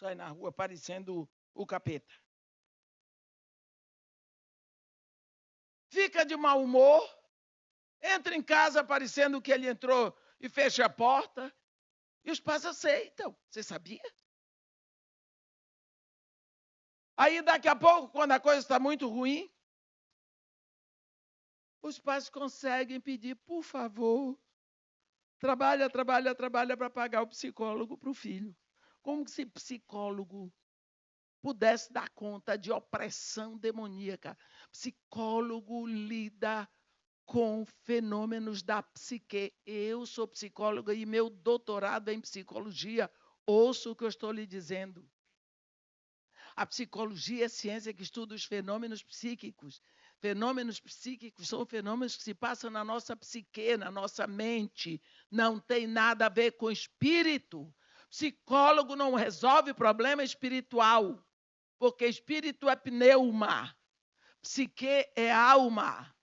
Sai na rua parecendo o capeta. Fica de mau humor, entra em casa parecendo que ele entrou e fecha a porta, e os pais aceitam. Você sabia? Aí, daqui a pouco, quando a coisa está muito ruim, os pais conseguem pedir, por favor, trabalha para pagar o psicólogo para o filho. Como se psicólogo pudesse dar conta de opressão demoníaca. Psicólogo lida com fenômenos da psique. Eu sou psicóloga e meu doutorado é em psicologia. Ouça o que eu estou lhe dizendo. A psicologia é a ciência que estuda os fenômenos psíquicos. Fenômenos psíquicos são fenômenos que se passam na nossa psique, na nossa mente. Não tem nada a ver com espírito. Psicólogo não resolve problema espiritual, porque espírito é pneuma, psique é alma,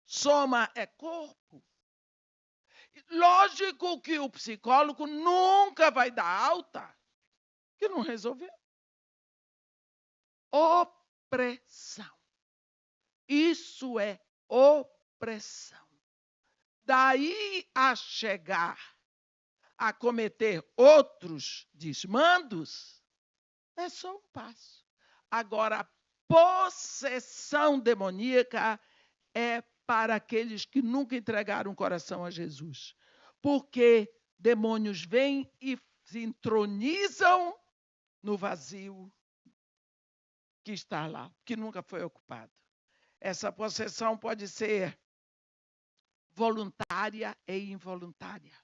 soma é corpo. Lógico que o psicólogo nunca vai dar alta, que não resolveu. Opressão. Isso é opressão. Daí a chegar a cometer outros desmandos, é só um passo. Agora, a possessão demoníaca é para aqueles que nunca entregaram o coração a Jesus. Porque demônios vêm e se entronizam no vazio que está lá, que nunca foi ocupado. Essa possessão pode ser voluntária e involuntária.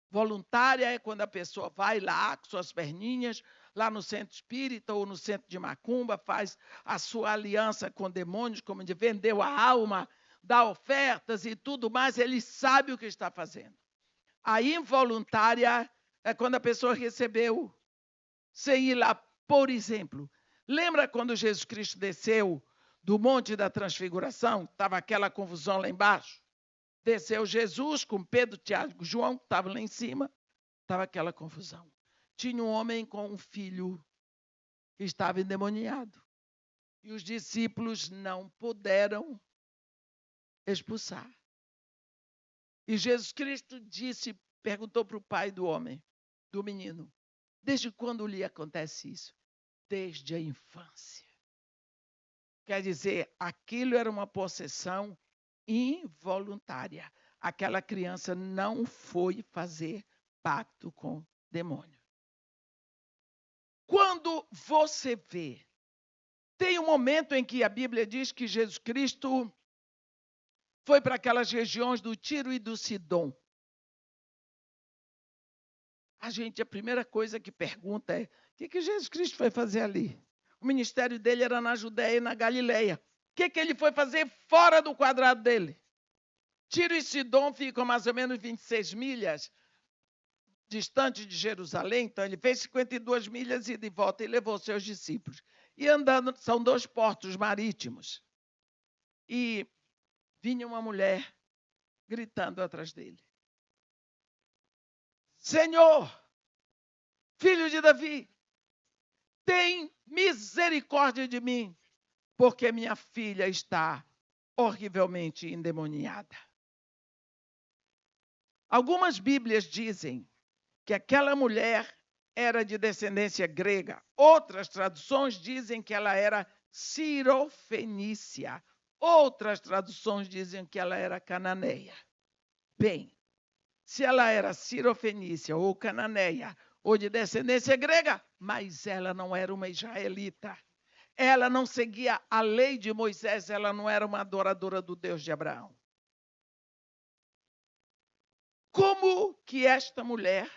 Voluntária é quando a pessoa vai lá com suas perninhas, lá no centro espírita ou no centro de macumba, faz a sua aliança com demônios, como de vendeu a alma, dá ofertas e tudo mais, ele sabe o que está fazendo. A involuntária é quando a pessoa recebeu sem ir lá. Por exemplo, lembra quando Jesus Cristo desceu do Monte da Transfiguração? Estava aquela confusão lá embaixo. Desceu Jesus com Pedro, Tiago e João, estavam lá em cima, estava aquela confusão. Tinha um homem com um filho que estava endemoniado. E os discípulos não puderam expulsar. E Jesus Cristo perguntou para o pai do homem, do menino, desde quando lhe acontece isso? Desde a infância. Quer dizer, aquilo era uma possessão involuntária. Aquela criança não foi fazer pacto com demônio. Quando você vê, tem um momento em que a Bíblia diz que Jesus Cristo foi para aquelas regiões do Tiro e do Sidom. A primeira coisa que pergunta é, o que Jesus Cristo foi fazer ali? O ministério dele era na Judéia e na Galileia. O que ele foi fazer fora do quadrado dele? Tiro e Sidom ficam mais ou menos 26 milhas distante de Jerusalém, então ele fez 52 milhas ida e volta e levou seus discípulos. E andando, são 2 portos marítimos. E vinha uma mulher gritando atrás dele. Senhor, filho de Davi, tem misericórdia de mim, porque minha filha está horrivelmente endemoniada. Algumas Bíblias dizem que aquela mulher era de descendência grega. Outras traduções dizem que ela era cirofenícia. Outras traduções dizem que ela era cananeia. Bem, se ela era cirofenícia ou cananeia ou de descendência grega, mas ela não era uma israelita. Ela não seguia a lei de Moisés, ela não era uma adoradora do Deus de Abraão. Como que esta mulher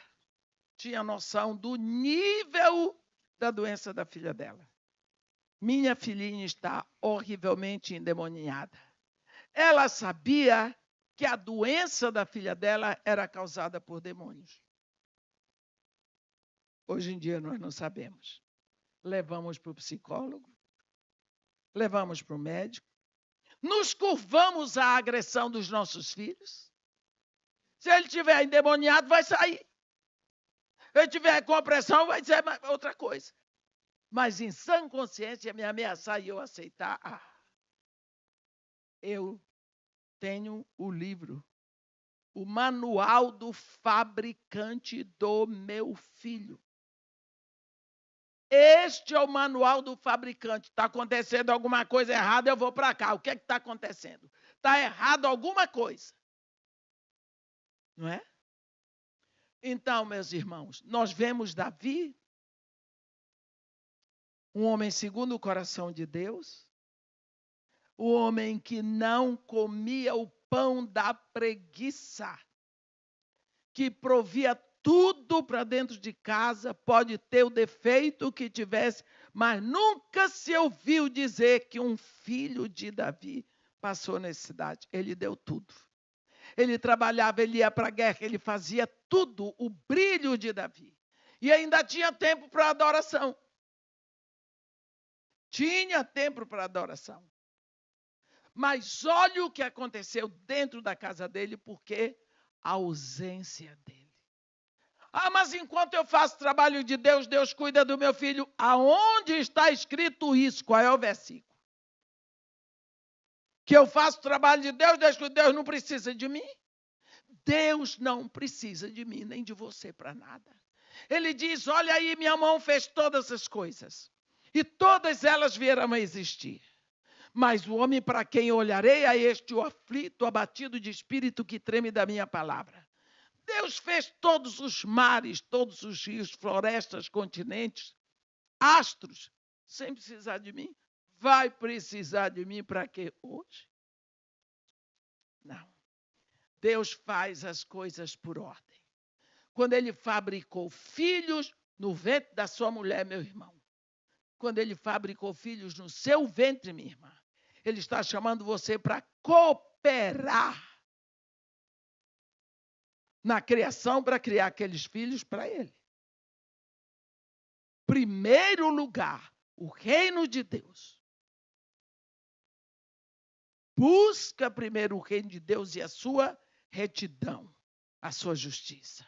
tinha noção do nível da doença da filha dela? Minha filhinha está horrivelmente endemoniada. Ela sabia que a doença da filha dela era causada por demônios. Hoje em dia nós não sabemos. Levamos para o psicólogo, levamos para o médico, nos curvamos à agressão dos nossos filhos. Se ele estiver endemoniado, vai sair. Se ele tiver com opressão, vai dizer outra coisa. Mas em sã consciência, me ameaçar e eu aceitar. Eu tenho o livro, o manual do fabricante do meu filho. Este é o manual do fabricante. Está acontecendo alguma coisa errada, eu vou para cá. O que é que está acontecendo? Está errado alguma coisa. Não é? Então, meus irmãos, nós vemos Davi, um homem segundo o coração de Deus, o homem que não comia o pão da preguiça, que provia tudo para dentro de casa, pode ter o defeito que tivesse, mas nunca se ouviu dizer que um filho de Davi passou necessidade. Ele deu tudo. Ele trabalhava, ele ia para a guerra, ele fazia tudo, o brilho de Davi. E ainda tinha tempo para adoração. Tinha tempo para adoração. Mas olha o que aconteceu dentro da casa dele, porque a ausência dele. Ah, mas enquanto eu faço trabalho de Deus, Deus cuida do meu filho. Aonde está escrito isso? Qual é o versículo? Que eu faço trabalho de Deus, Deus não precisa de mim? Deus não precisa de mim nem de você para nada. Ele diz, olha aí, minha mão fez todas as coisas. E todas elas vieram a existir. Mas o homem para quem eu olharei é este, o aflito, o abatido de espírito que treme da minha palavra. Deus fez todos os mares, todos os rios, florestas, continentes, astros, sem precisar de mim. Vai precisar de mim para quê hoje? Não. Deus faz as coisas por ordem. Quando ele fabricou filhos no ventre da sua mulher, meu irmão, quando ele fabricou filhos no seu ventre, minha irmã, ele está chamando você para cooperar na criação para criar aqueles filhos para ele. Primeiro lugar, o reino de Deus. Busca primeiro o reino de Deus e a sua retidão, a sua justiça.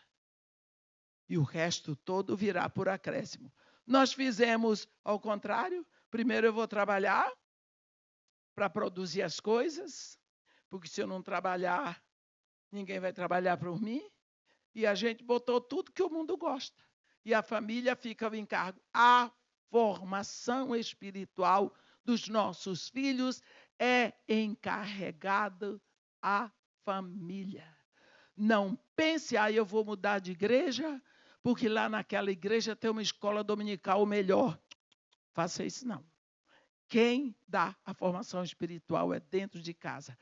E o resto todo virá por acréscimo. Nós fizemos ao contrário. Primeiro eu vou trabalhar para produzir as coisas, porque se eu não trabalhar, ninguém vai trabalhar por mim. E a gente botou tudo que o mundo gosta. E a família fica ao encargo. A formação espiritual dos nossos filhos é encarregada à família. Não pense, eu vou mudar de igreja, porque lá naquela igreja tem uma escola dominical melhor. Faça isso não. Quem dá a formação espiritual é dentro de casa.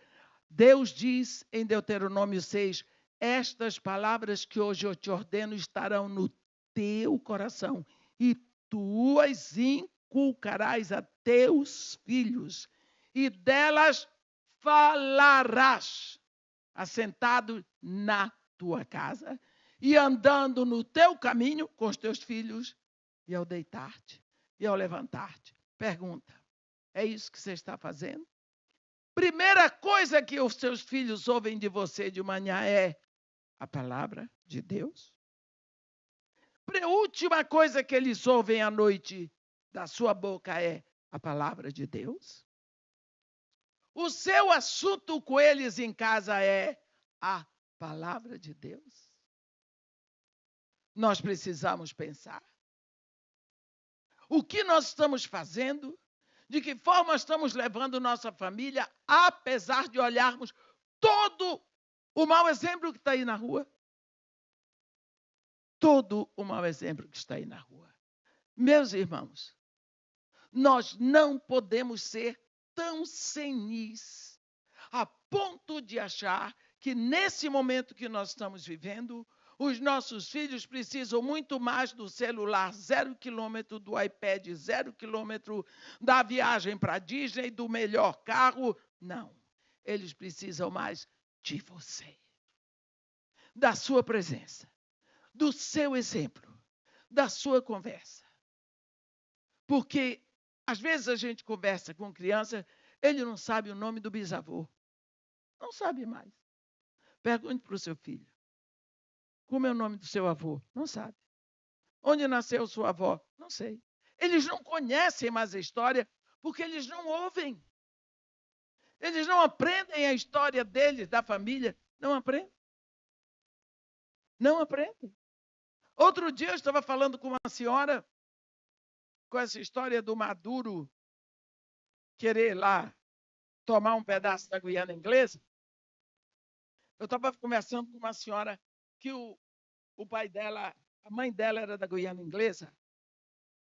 Deus diz em Deuteronômio 6, estas palavras que hoje eu te ordeno estarão no teu coração e tu as inculcarás a teus filhos e delas falarás, assentado na tua casa e andando no teu caminho com os teus filhos e ao deitar-te e ao levantar-te. Pergunta, é isso que você está fazendo? Primeira coisa que os seus filhos ouvem de você de manhã é a palavra de Deus. Última coisa que eles ouvem à noite da sua boca é a palavra de Deus. O seu assunto com eles em casa é a palavra de Deus. Nós precisamos pensar. O que nós estamos fazendo? De que forma estamos levando nossa família, apesar de olharmos todo o mau exemplo que está aí na rua? Todo o mau exemplo que está aí na rua. Meus irmãos, nós não podemos ser tão senis a ponto de achar que nesse momento que nós estamos vivendo, os nossos filhos precisam muito mais do celular 0 quilômetro, do iPad 0 quilômetro, da viagem para a Disney, do melhor carro. Não, eles precisam mais de você, da sua presença, do seu exemplo, da sua conversa. Porque, às vezes, a gente conversa com criança, ele não sabe o nome do bisavô. Não sabe mais. Pergunte para o seu filho. Como é o nome do seu avô? Não sabe. Onde nasceu sua avó? Não sei. Eles não conhecem mais a história porque eles não ouvem. Eles não aprendem a história deles, da família. Não aprendem. Não aprendem. Outro dia eu estava falando com uma senhora com essa história do Maduro querer lá tomar um pedaço da Guiana Inglesa. Eu estava conversando com uma senhora que o pai dela, a mãe dela era da Guiana Inglesa.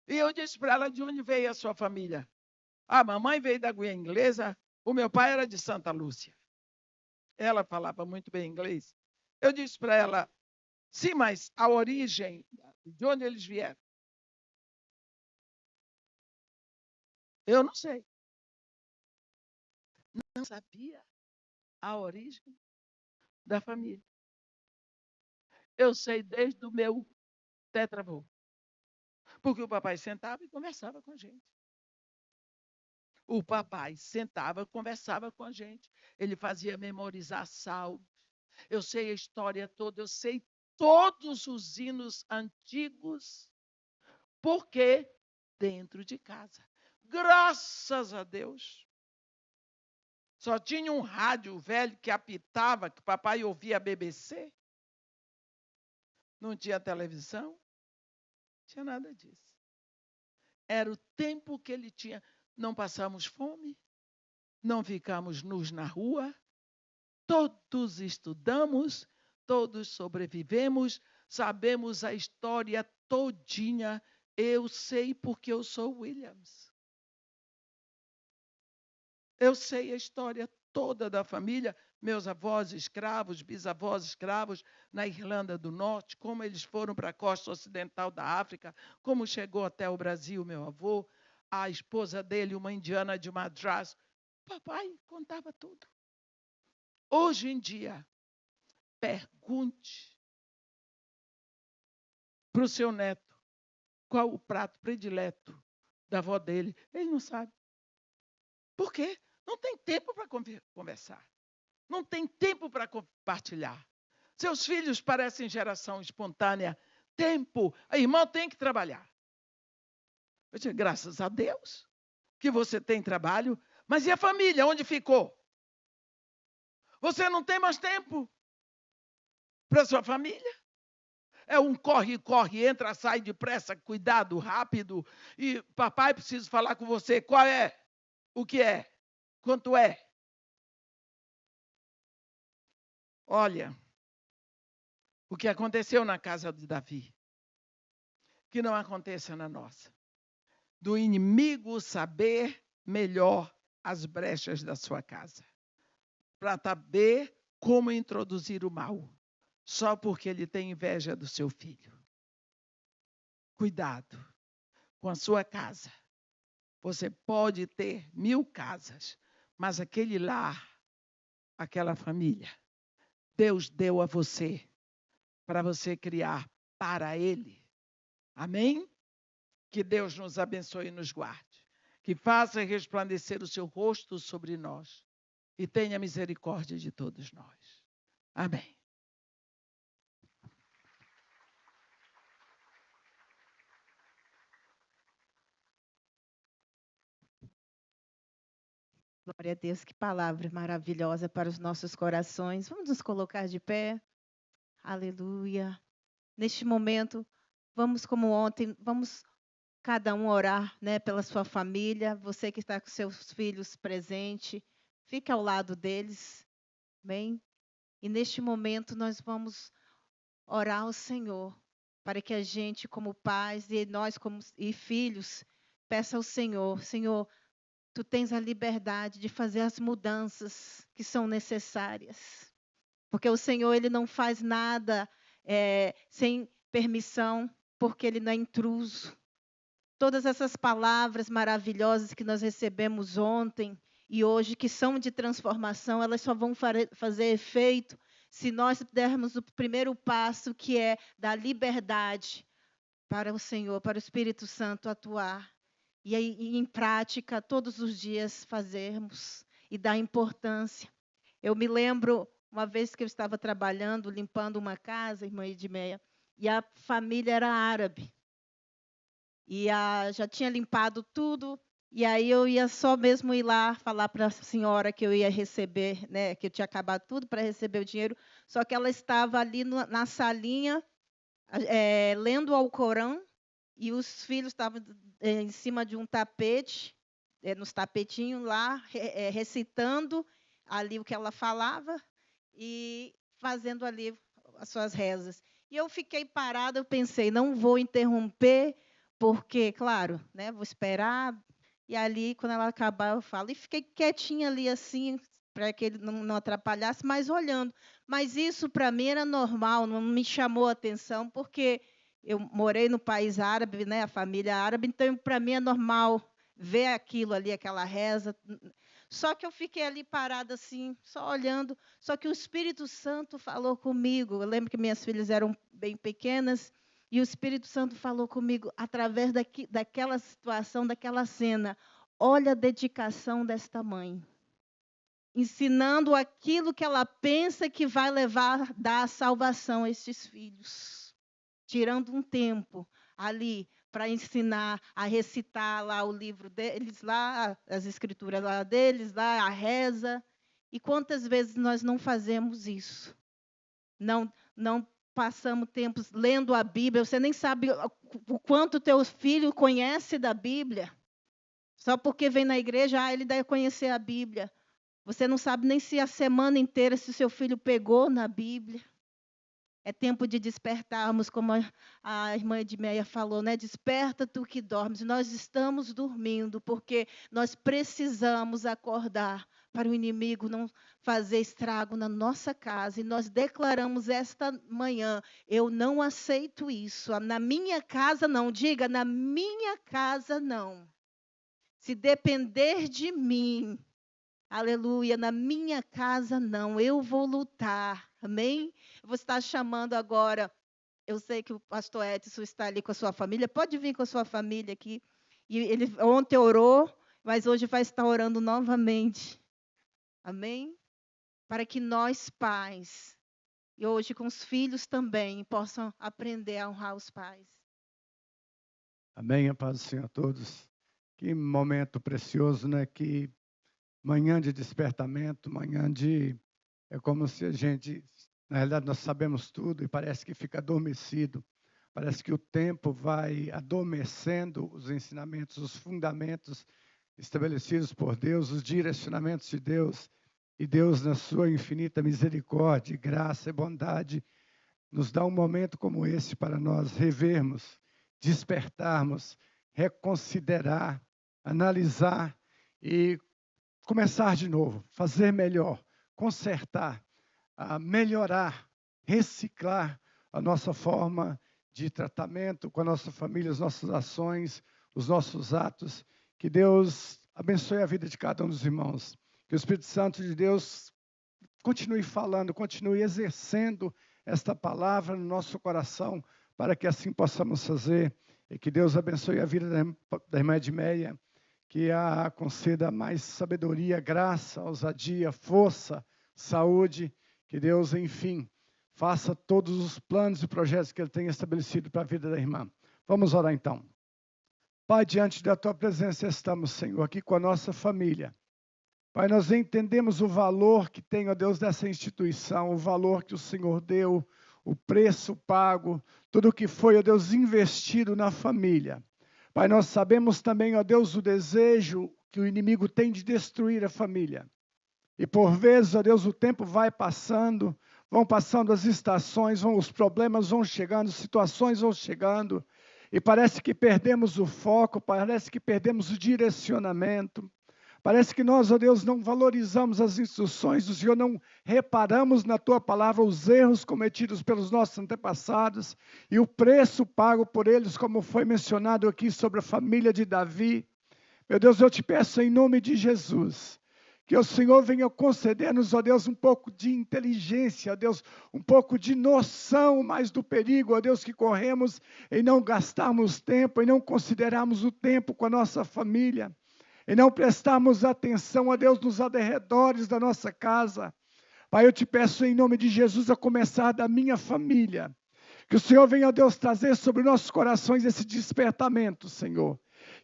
E eu disse para ela de onde veio a sua família. A mamãe veio da Guiana Inglesa, o meu pai era de Santa Lúcia. Ela falava muito bem inglês. Eu disse para ela, sim, mas a origem, de onde eles vieram? Eu não sei. Não sabia a origem da família. Eu sei desde o meu tetravô. Porque o papai sentava e conversava com a gente. O papai sentava, conversava com a gente. Ele fazia memorizar salmos. Eu sei a história toda, eu sei todos os hinos antigos. Por quê? Dentro de casa. Graças a Deus. Só tinha um rádio velho que apitava, que papai ouvia a BBC. Não tinha televisão. Não tinha nada disso. Era o tempo que ele tinha. Não passamos fome, não ficamos nus na rua, todos estudamos, todos sobrevivemos, sabemos a história todinha. Eu sei porque eu sou Williams. Eu sei a história toda da família, meus avós escravos, bisavós escravos na Irlanda do Norte, como eles foram para a costa ocidental da África, como chegou até o Brasil, meu avô, a esposa dele, uma indiana de Madras. Papai contava tudo. Hoje em dia, pergunte para o seu neto qual o prato predileto da avó dele. Ele não sabe. Por quê? Não tem tempo para conversar. Não tem tempo para compartilhar. Seus filhos parecem geração espontânea. Tempo. A irmã tem que trabalhar. Eu digo, graças a Deus que você tem trabalho. Mas e a família? Onde ficou? Você não tem mais tempo para sua família? É um corre, corre, entra, sai depressa, cuidado, rápido. E papai, preciso falar com você. Qual é? O que é? Quanto é? Olha, o que aconteceu na casa de Davi, que não aconteça na nossa. Do inimigo saber melhor as brechas da sua casa, para saber como introduzir o mal, só porque ele tem inveja do seu filho. Cuidado com a sua casa. Você pode ter 1000 casas, mas aquele lar, aquela família, Deus deu a você para você criar para Ele. Amém? Que Deus nos abençoe e nos guarde. Que faça resplandecer o seu rosto sobre nós e tenha misericórdia de todos nós. Amém. Glória a Deus, que palavra maravilhosa para os nossos corações. Vamos nos colocar de pé. Aleluia. Neste momento, vamos como ontem, vamos cada um orar, né, pela sua família. Você que está com seus filhos presente, fique ao lado deles. Bem? E neste momento nós vamos orar ao Senhor para que a gente, como pais e nós como e filhos, peça ao Senhor, Senhor, Tu tens a liberdade de fazer as mudanças que são necessárias. Porque o Senhor, Ele não faz nada sem permissão, porque Ele não é intruso. Todas essas palavras maravilhosas que nós recebemos ontem e hoje, que são de transformação, elas só vão fazer efeito se nós dermos o primeiro passo, que é dar liberdade para o Senhor, para o Espírito Santo atuar. E aí, em prática, todos os dias fazermos e dar importância. Eu me lembro, uma vez que eu estava trabalhando, limpando uma casa, irmã Edmeia, e a família era árabe. E já tinha limpado tudo, e aí eu ia só mesmo ir lá falar para a senhora que eu ia receber, né, que eu tinha acabado tudo para receber o dinheiro, só que ela estava ali na salinha, lendo o Alcorão, e os filhos estavam em cima de um tapete, nos tapetinhos lá, recitando ali o que ela falava e fazendo ali as suas rezas. E eu fiquei parada, eu pensei, não vou interromper, porque, claro, né, vou esperar. E ali, quando ela acabar, eu falo. E fiquei quietinha ali, assim, para que ele não atrapalhasse, mas olhando. Mas isso, para mim, era normal, não me chamou a atenção, porque eu morei no país árabe, né, a família árabe, então, para mim, é normal ver aquilo ali, aquela reza. Só que eu fiquei ali parada assim, só olhando. Só que o Espírito Santo falou comigo. Eu lembro que minhas filhas eram bem pequenas, e o Espírito Santo falou comigo através daquela situação, daquela cena. olha a dedicação desta mãe, ensinando aquilo que ela pensa que vai dar a salvação a estes filhos, tirando um tempo ali para ensinar a recitar lá o livro deles, lá as escrituras lá deles, lá a reza. E quantas vezes nós não fazemos isso? Não passamos tempos lendo a Bíblia, você nem sabe o quanto teu filho conhece da Bíblia. Só porque vem na igreja, ele deve conhecer a Bíblia. Você não sabe nem se a semana inteira, se o seu filho pegou na Bíblia. É tempo de despertarmos, como a irmã Edmeia falou, né? Desperta tu que dormes. Nós estamos dormindo, porque nós precisamos acordar para o inimigo não fazer estrago na nossa casa. E nós declaramos esta manhã, eu não aceito isso. Na minha casa não, diga, na minha casa não. Se depender de mim, aleluia, na minha casa não, eu vou lutar, amém? Eu vou estar chamando agora, eu sei que o pastor Edson está ali com a sua família, pode vir com a sua família aqui. E ele ontem orou, mas hoje vai estar orando novamente, amém? Para que nós pais, e hoje com os filhos também, possam aprender a honrar os pais. Amém, a paz do Senhor a todos. Que momento precioso, né? Que manhã de despertamento, manhã de... É como se a gente... Na realidade, nós sabemos tudo e parece que fica adormecido. Parece que o tempo vai adormecendo os ensinamentos, os fundamentos estabelecidos por Deus, os direcionamentos de Deus. E Deus, na sua infinita misericórdia, graça e bondade, nos dá um momento como esse para nós revermos, despertarmos, reconsiderar, analisar e começar de novo, fazer melhor, consertar, melhorar, reciclar a nossa forma de tratamento com a nossa família, as nossas ações, os nossos atos. Que Deus abençoe a vida de cada um dos irmãos. Que o Espírito Santo de Deus continue falando, continue exercendo esta palavra no nosso coração, para que assim possamos fazer. E que Deus abençoe a vida da irmã Edmeia, que a conceda mais sabedoria, graça, ousadia, força, saúde. Que Deus, enfim, faça todos os planos e projetos que Ele tem estabelecido para a vida da irmã. Vamos orar então. Pai, diante da Tua presença estamos, Senhor, aqui com a nossa família. Pai, nós entendemos o valor que tem, ó Deus, dessa instituição, o valor que o Senhor deu, o preço pago, tudo o que foi, ó Deus, investido na família. Pai, nós sabemos também, ó Deus, o desejo que o inimigo tem de destruir a família. E por vezes, ó Deus, o tempo vai passando, vão passando as estações, os problemas vão chegando, situações vão chegando, e parece que perdemos o foco, parece que perdemos o direcionamento. Parece que nós, ó Deus, não valorizamos as instruções do Senhor, não reparamos na Tua palavra os erros cometidos pelos nossos antepassados e o preço pago por eles, como foi mencionado aqui sobre a família de Davi. Meu Deus, eu te peço em nome de Jesus, que o Senhor venha conceder-nos, ó Deus, um pouco de inteligência, ó Deus, um pouco de noção mais do perigo, ó Deus, que corremos em não gastarmos tempo, em não considerarmos o tempo com a nossa família, e não prestarmos atenção a Deus nos arredores da nossa casa. Pai, eu te peço em nome de Jesus, a começar da minha família, que o Senhor venha, ó Deus, trazer sobre nossos corações esse despertamento, Senhor.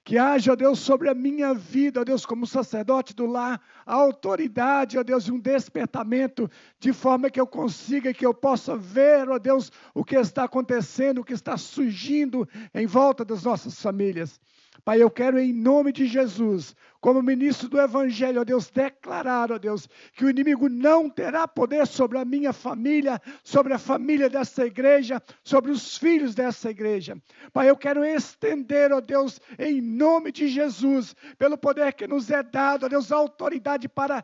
Que haja, ó Deus, sobre a minha vida, ó Deus, como sacerdote do lar, a autoridade, ó Deus, e um despertamento, de forma que eu consiga, que eu possa ver, ó Deus, o que está acontecendo, o que está surgindo em volta das nossas famílias. Pai, eu quero em nome de Jesus, como ministro do Evangelho, ó Deus, declarar, ó Deus, que o inimigo não terá poder sobre a minha família, sobre a família dessa igreja, sobre os filhos dessa igreja. Pai, eu quero estender, ó Deus, em nome de Jesus, pelo poder que nos é dado, ó Deus, a autoridade para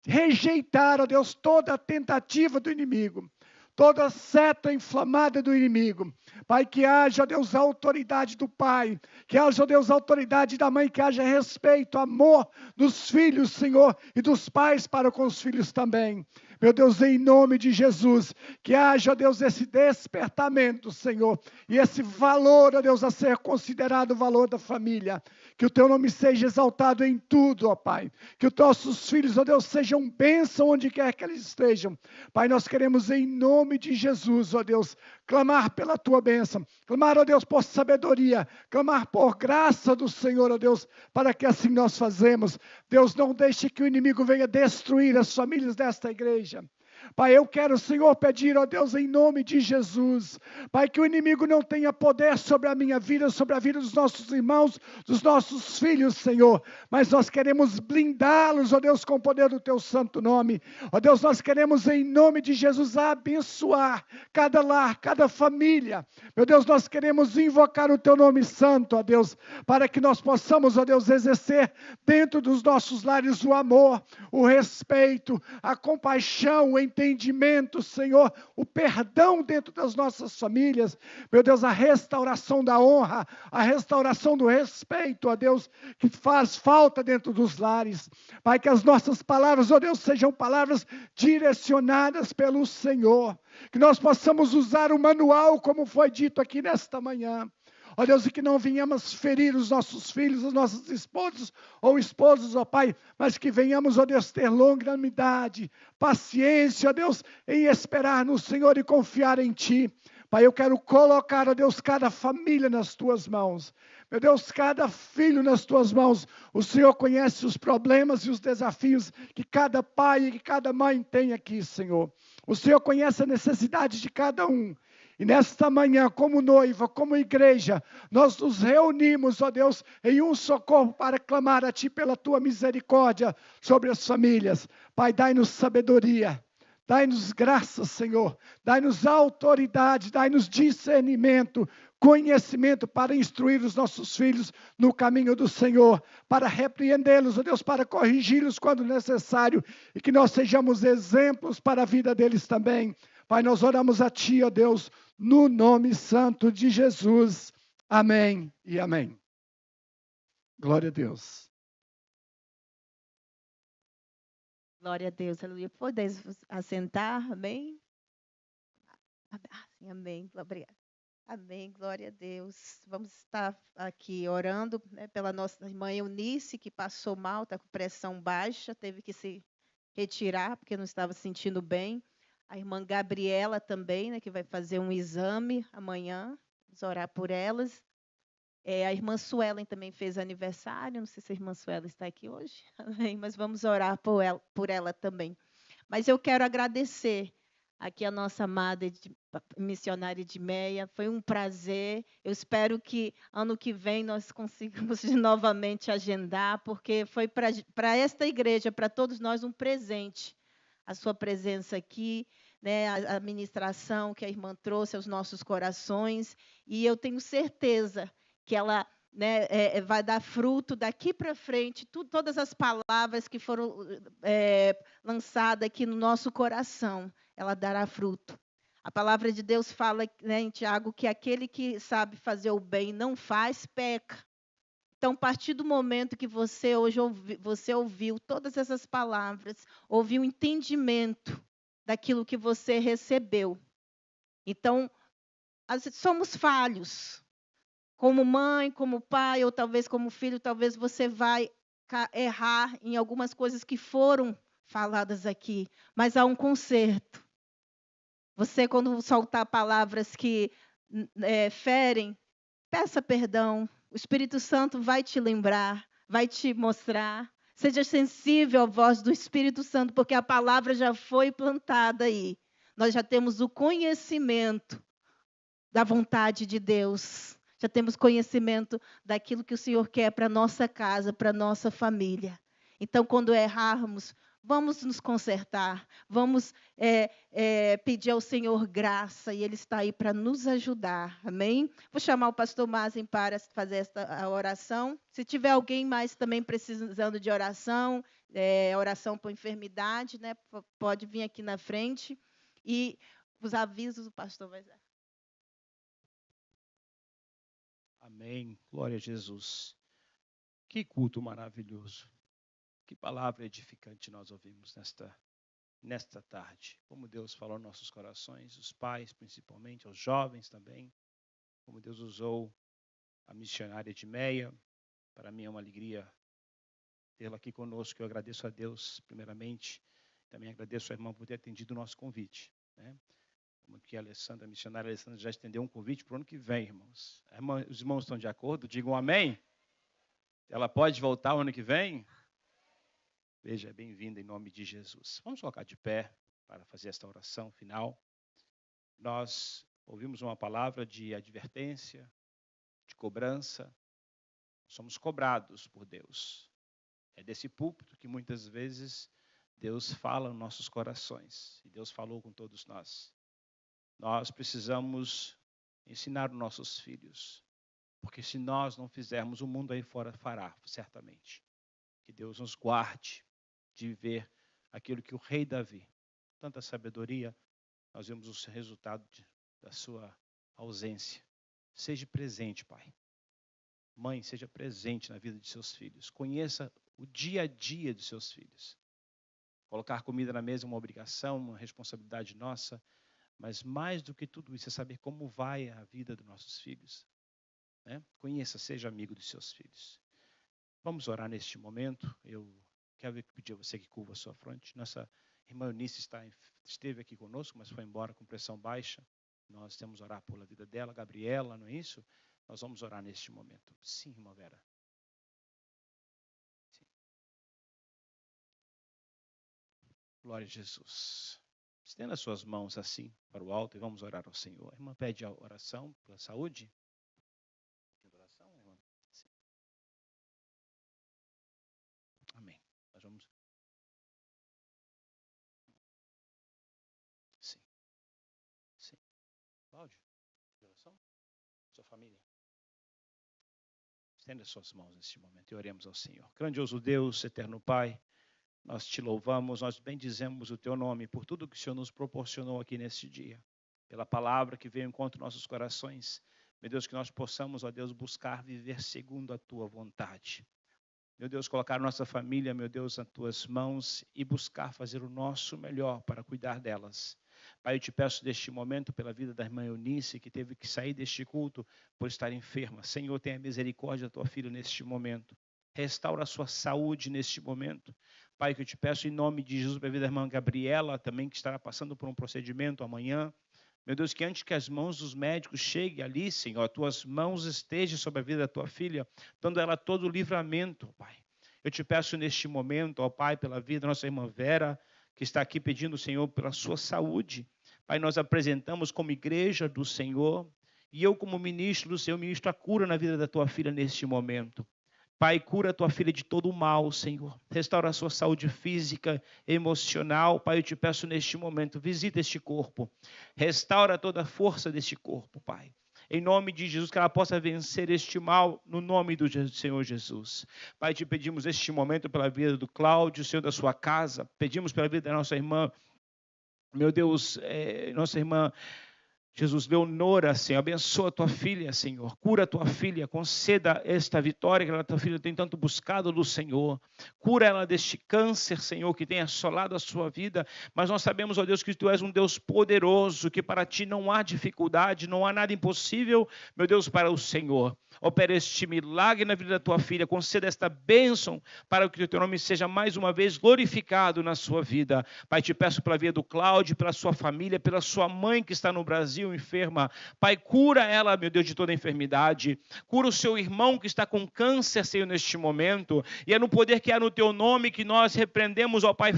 rejeitar, ó Deus, toda a tentativa do inimigo. Toda seta inflamada do inimigo. Pai, que haja, Deus, a autoridade do pai, que haja, Deus, a autoridade da mãe, que haja respeito, amor dos filhos, Senhor, e dos pais para com os filhos também. Meu Deus, em nome de Jesus, que haja, ó Deus, esse despertamento, Senhor, e esse valor, ó Deus, a ser considerado o valor da família. Que o teu nome seja exaltado em tudo, ó Pai. Que os nossos filhos, ó Deus, sejam bênção onde quer que eles estejam. Pai, nós queremos em nome de Jesus, ó Deus, clamar pela tua bênção. Clamar, ó Deus, por sabedoria. Clamar por graça do Senhor, ó Deus, para que assim nós fazemos. Deus, não deixe que o inimigo venha destruir as famílias desta igreja. Pai, eu quero, Senhor, pedir, ó Deus, em nome de Jesus, Pai, que o inimigo não tenha poder sobre a minha vida, sobre a vida dos nossos irmãos, dos nossos filhos, Senhor, mas nós queremos blindá-los, ó Deus, com o poder do teu santo nome. Ó Deus, nós queremos, em nome de Jesus, abençoar cada lar, cada família. Meu Deus, nós queremos invocar o teu nome santo, ó Deus, para que nós possamos, ó Deus, exercer dentro dos nossos lares o amor, o respeito, a compaixão, o entendimento, Senhor, o perdão dentro das nossas famílias. Meu Deus, a restauração da honra, a restauração do respeito, ó Deus, que faz falta dentro dos lares. Pai, que as nossas palavras, ó Deus, sejam palavras direcionadas pelo Senhor. Que nós possamos usar o manual, como foi dito aqui nesta manhã. Ó Deus, e que não venhamos ferir os nossos filhos, os nossos esposos ou esposos, ó Pai, mas que venhamos, ó Deus, ter longanimidade, paciência, ó Deus, em esperar no Senhor e confiar em Ti. Pai, eu quero colocar, ó Deus, cada família nas Tuas mãos. Meu Deus, cada filho nas Tuas mãos. O Senhor conhece os problemas e os desafios que cada pai e que cada mãe tem aqui, Senhor. O Senhor conhece a necessidade de cada um. E nesta manhã, como noiva, como igreja, nós nos reunimos, ó Deus, em um socorro para clamar a Ti pela Tua misericórdia sobre as famílias. Pai, dai-nos sabedoria, dai-nos graça, Senhor, dai-nos autoridade, dai-nos discernimento, conhecimento para instruir os nossos filhos no caminho do Senhor, para repreendê-los, ó Deus, para corrigi-los quando necessário, e que nós sejamos exemplos para a vida deles também. Pai, nós oramos a Ti, ó Deus, no nome santo de Jesus. Amém e amém. Glória a Deus. Glória a Deus, aleluia. Podeis assentar, amém? Amém, obrigada. Amém, glória a Deus. Vamos estar aqui orando, né, pela nossa irmã Eunice, que passou mal, está com pressão baixa, teve que se retirar, porque não estava se sentindo bem. A irmã Gabriela também, né, que vai fazer um exame amanhã. Vamos orar por elas. A irmã Suelen também fez aniversário. Não sei se a irmã Suelen está aqui hoje, amém, mas vamos orar por ela também. Mas eu quero agradecer aqui a nossa amada missionária Edmeia. Foi um prazer. Eu espero que ano que vem nós consigamos novamente agendar, porque foi para esta igreja, para todos nós, um presente. A sua presença aqui, né, a ministração que a irmã trouxe aos nossos corações, e eu tenho certeza que ela, né, vai dar fruto daqui para frente, todas as palavras que foram lançadas aqui no nosso coração, ela dará fruto. A palavra de Deus fala, né, em Tiago, que aquele que sabe fazer o bem e não faz, peca. Então, a partir do momento que você hoje ouviu todas essas palavras, ouviu o entendimento daquilo que você recebeu. Então, somos falhos. Como mãe, como pai, ou talvez como filho, talvez você vai errar em algumas coisas que foram faladas aqui. Mas há um conserto. Você, quando soltar palavras que ferem, peça perdão. O Espírito Santo vai te lembrar, vai te mostrar. Seja sensível à voz do Espírito Santo, porque a palavra já foi plantada aí. Nós já temos o conhecimento da vontade de Deus. Já temos conhecimento daquilo que o Senhor quer para a nossa casa, para a nossa família. Então, quando errarmos, vamos nos consertar, vamos pedir ao Senhor graça, e Ele está aí para nos ajudar, amém? Vou chamar o pastor Mazen para fazer esta oração. Se tiver alguém mais também precisando de oração, oração por enfermidade, né, pode vir aqui na frente. E os avisos o pastor vai dar. Amém, glória a Jesus. Que culto maravilhoso. Que palavra edificante nós ouvimos nesta tarde. Como Deus falou nos nossos corações, os pais principalmente, os jovens também. Como Deus usou a missionária Edmeia. Para mim é uma alegria tê-la aqui conosco. Eu agradeço a Deus, primeiramente. Também agradeço a irmã por ter atendido o nosso convite, né? Como que a missionária Alessandra já estendeu um convite para o ano que vem, irmãos. Os irmãos estão de acordo? Digam amém. Ela pode voltar o ano que vem? Veja, bem-vinda em nome de Jesus. Vamos colocar de pé para fazer esta oração final. Nós ouvimos uma palavra de advertência, de cobrança. Somos cobrados por Deus. É desse púlpito que muitas vezes Deus fala nos nossos corações. E Deus falou com todos nós. Nós precisamos ensinar os nossos filhos. Porque se nós não fizermos, o mundo aí fora fará, certamente. Que Deus nos guarde de viver aquilo que o rei Davi, tanta sabedoria, nós vemos o resultado da sua ausência. Seja presente, pai. Mãe, seja presente na vida de seus filhos. Conheça o dia a dia de seus filhos. Colocar comida na mesa é uma obrigação, uma responsabilidade nossa, mas mais do que tudo isso é saber como vai a vida dos nossos filhos, né? Conheça, seja amigo dos seus filhos. Vamos orar neste momento. Eu quero pedir a você que curva a sua fronte. Nossa irmã Eunice esteve aqui conosco, mas foi embora com pressão baixa. Nós temos que orar pela vida dela. Gabriela, não é isso? Nós vamos orar neste momento. Sim, irmã Vera. Sim. Glória a Jesus. Estenda suas mãos assim para o alto e vamos orar ao Senhor. A irmã pede a oração pela saúde. Oração, irmã? Sim. Amém. Nós vamos. Sim. Sim. Cláudio, oração? Sua família. Estenda suas mãos neste momento e oremos ao Senhor. Grandioso Deus, eterno Pai, nós te louvamos, nós bendizemos o teu nome por tudo que o Senhor nos proporcionou aqui neste dia, pela palavra que veio encontro nossos corações. Meu Deus, que nós possamos, ó Deus, buscar viver segundo a tua vontade. Meu Deus, colocar nossa família, meu Deus, nas tuas mãos e buscar fazer o nosso melhor para cuidar delas. Pai, eu te peço neste momento pela vida da irmã Eunice, que teve que sair deste culto por estar enferma. Senhor, tenha misericórdia da tua filha neste momento. Restaura a sua saúde neste momento. Pai, que eu te peço em nome de Jesus pela vida da irmã Gabriela, também que estará passando por um procedimento amanhã. Meu Deus, que antes que as mãos dos médicos cheguem ali, Senhor, tuas mãos estejam sobre a vida da tua filha, dando a ela todo o livramento, Pai. Eu te peço neste momento, ó Pai, pela vida da nossa irmã Vera, que está aqui pedindo, Senhor, pela sua saúde. Pai, nós apresentamos como igreja do Senhor, e eu como ministro do Senhor, ministro a cura na vida da tua filha neste momento. Pai, cura a tua filha de todo o mal, Senhor. Restaura a sua saúde física, emocional. Pai, eu te peço neste momento, visita este corpo. Restaura toda a força deste corpo, Pai. Em nome de Jesus, que ela possa vencer este mal, no nome do Senhor Jesus. Pai, te pedimos este momento pela vida do Cláudio, Senhor, da sua casa. Pedimos pela vida da nossa irmã, meu Deus, nossa irmã Jesus, Leonora, Senhor, abençoa a tua filha, Senhor, cura a tua filha, conceda esta vitória que a tua filha tem tanto buscado do Senhor, cura ela deste câncer, Senhor, que tem assolado a sua vida, mas nós sabemos, ó Deus, que tu és um Deus poderoso, que para ti não há dificuldade, não há nada impossível, meu Deus, para o Senhor. Opera este milagre na vida da tua filha, conceda esta bênção para que o teu nome seja mais uma vez glorificado na sua vida. Pai, te peço pela vida do Cláudio, pela sua família, pela sua mãe que está no Brasil enferma. Pai, cura ela, meu Deus, de toda enfermidade. Cura o seu irmão que está com câncer, Senhor, neste momento. E é no poder que há no teu nome que nós repreendemos, ó Pai,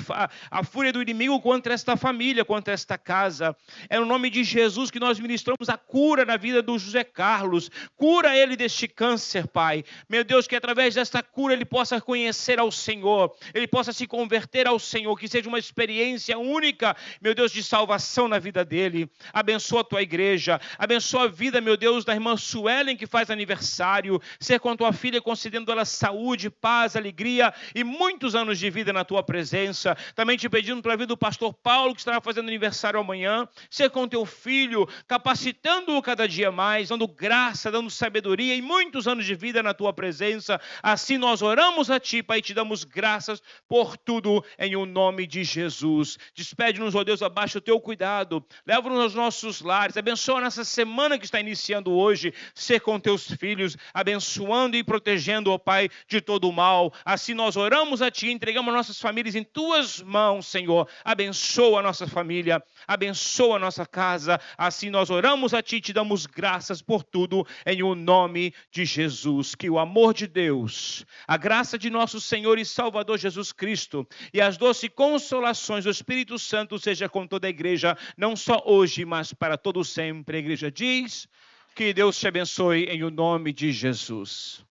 a fúria do inimigo contra esta família, contra esta casa. É no nome de Jesus que nós ministramos a cura na vida do José Carlos. Cura ele deste câncer, Pai. Meu Deus, que através desta cura ele possa conhecer ao Senhor, ele possa se converter ao Senhor, que seja uma experiência única, meu Deus, de salvação na vida dele. Abençoa a tua tua igreja. Abençoa a vida, meu Deus, da irmã Suelen, que faz aniversário. Ser com tua filha, concedendo ela saúde, paz, alegria e muitos anos de vida na tua presença. Também te pedindo pela vida do pastor Paulo, que estará fazendo aniversário amanhã. Ser com teu filho, capacitando-o cada dia mais, dando graça, dando sabedoria e muitos anos de vida na tua presença. Assim nós oramos a ti, Pai, e te damos graças por tudo em o nome de Jesus. Despede-nos, ó Deus, abaixo do teu cuidado. Leva-nos aos nossos lares. Abençoa nessa semana que está iniciando hoje. Ser com teus filhos, abençoando e protegendo, ó Pai, de todo o mal. Assim nós oramos a ti, entregamos nossas famílias em tuas mãos, Senhor. Abençoa a nossa família, abençoa a nossa casa. Assim nós oramos a ti e te damos graças por tudo em o nome de Jesus. Que o amor de Deus, a graça de nosso Senhor e Salvador Jesus Cristo e as doces consolações do Espírito Santo seja com toda a igreja, não só hoje, mas para todo sempre. A igreja diz: que Deus te abençoe em o nome de Jesus.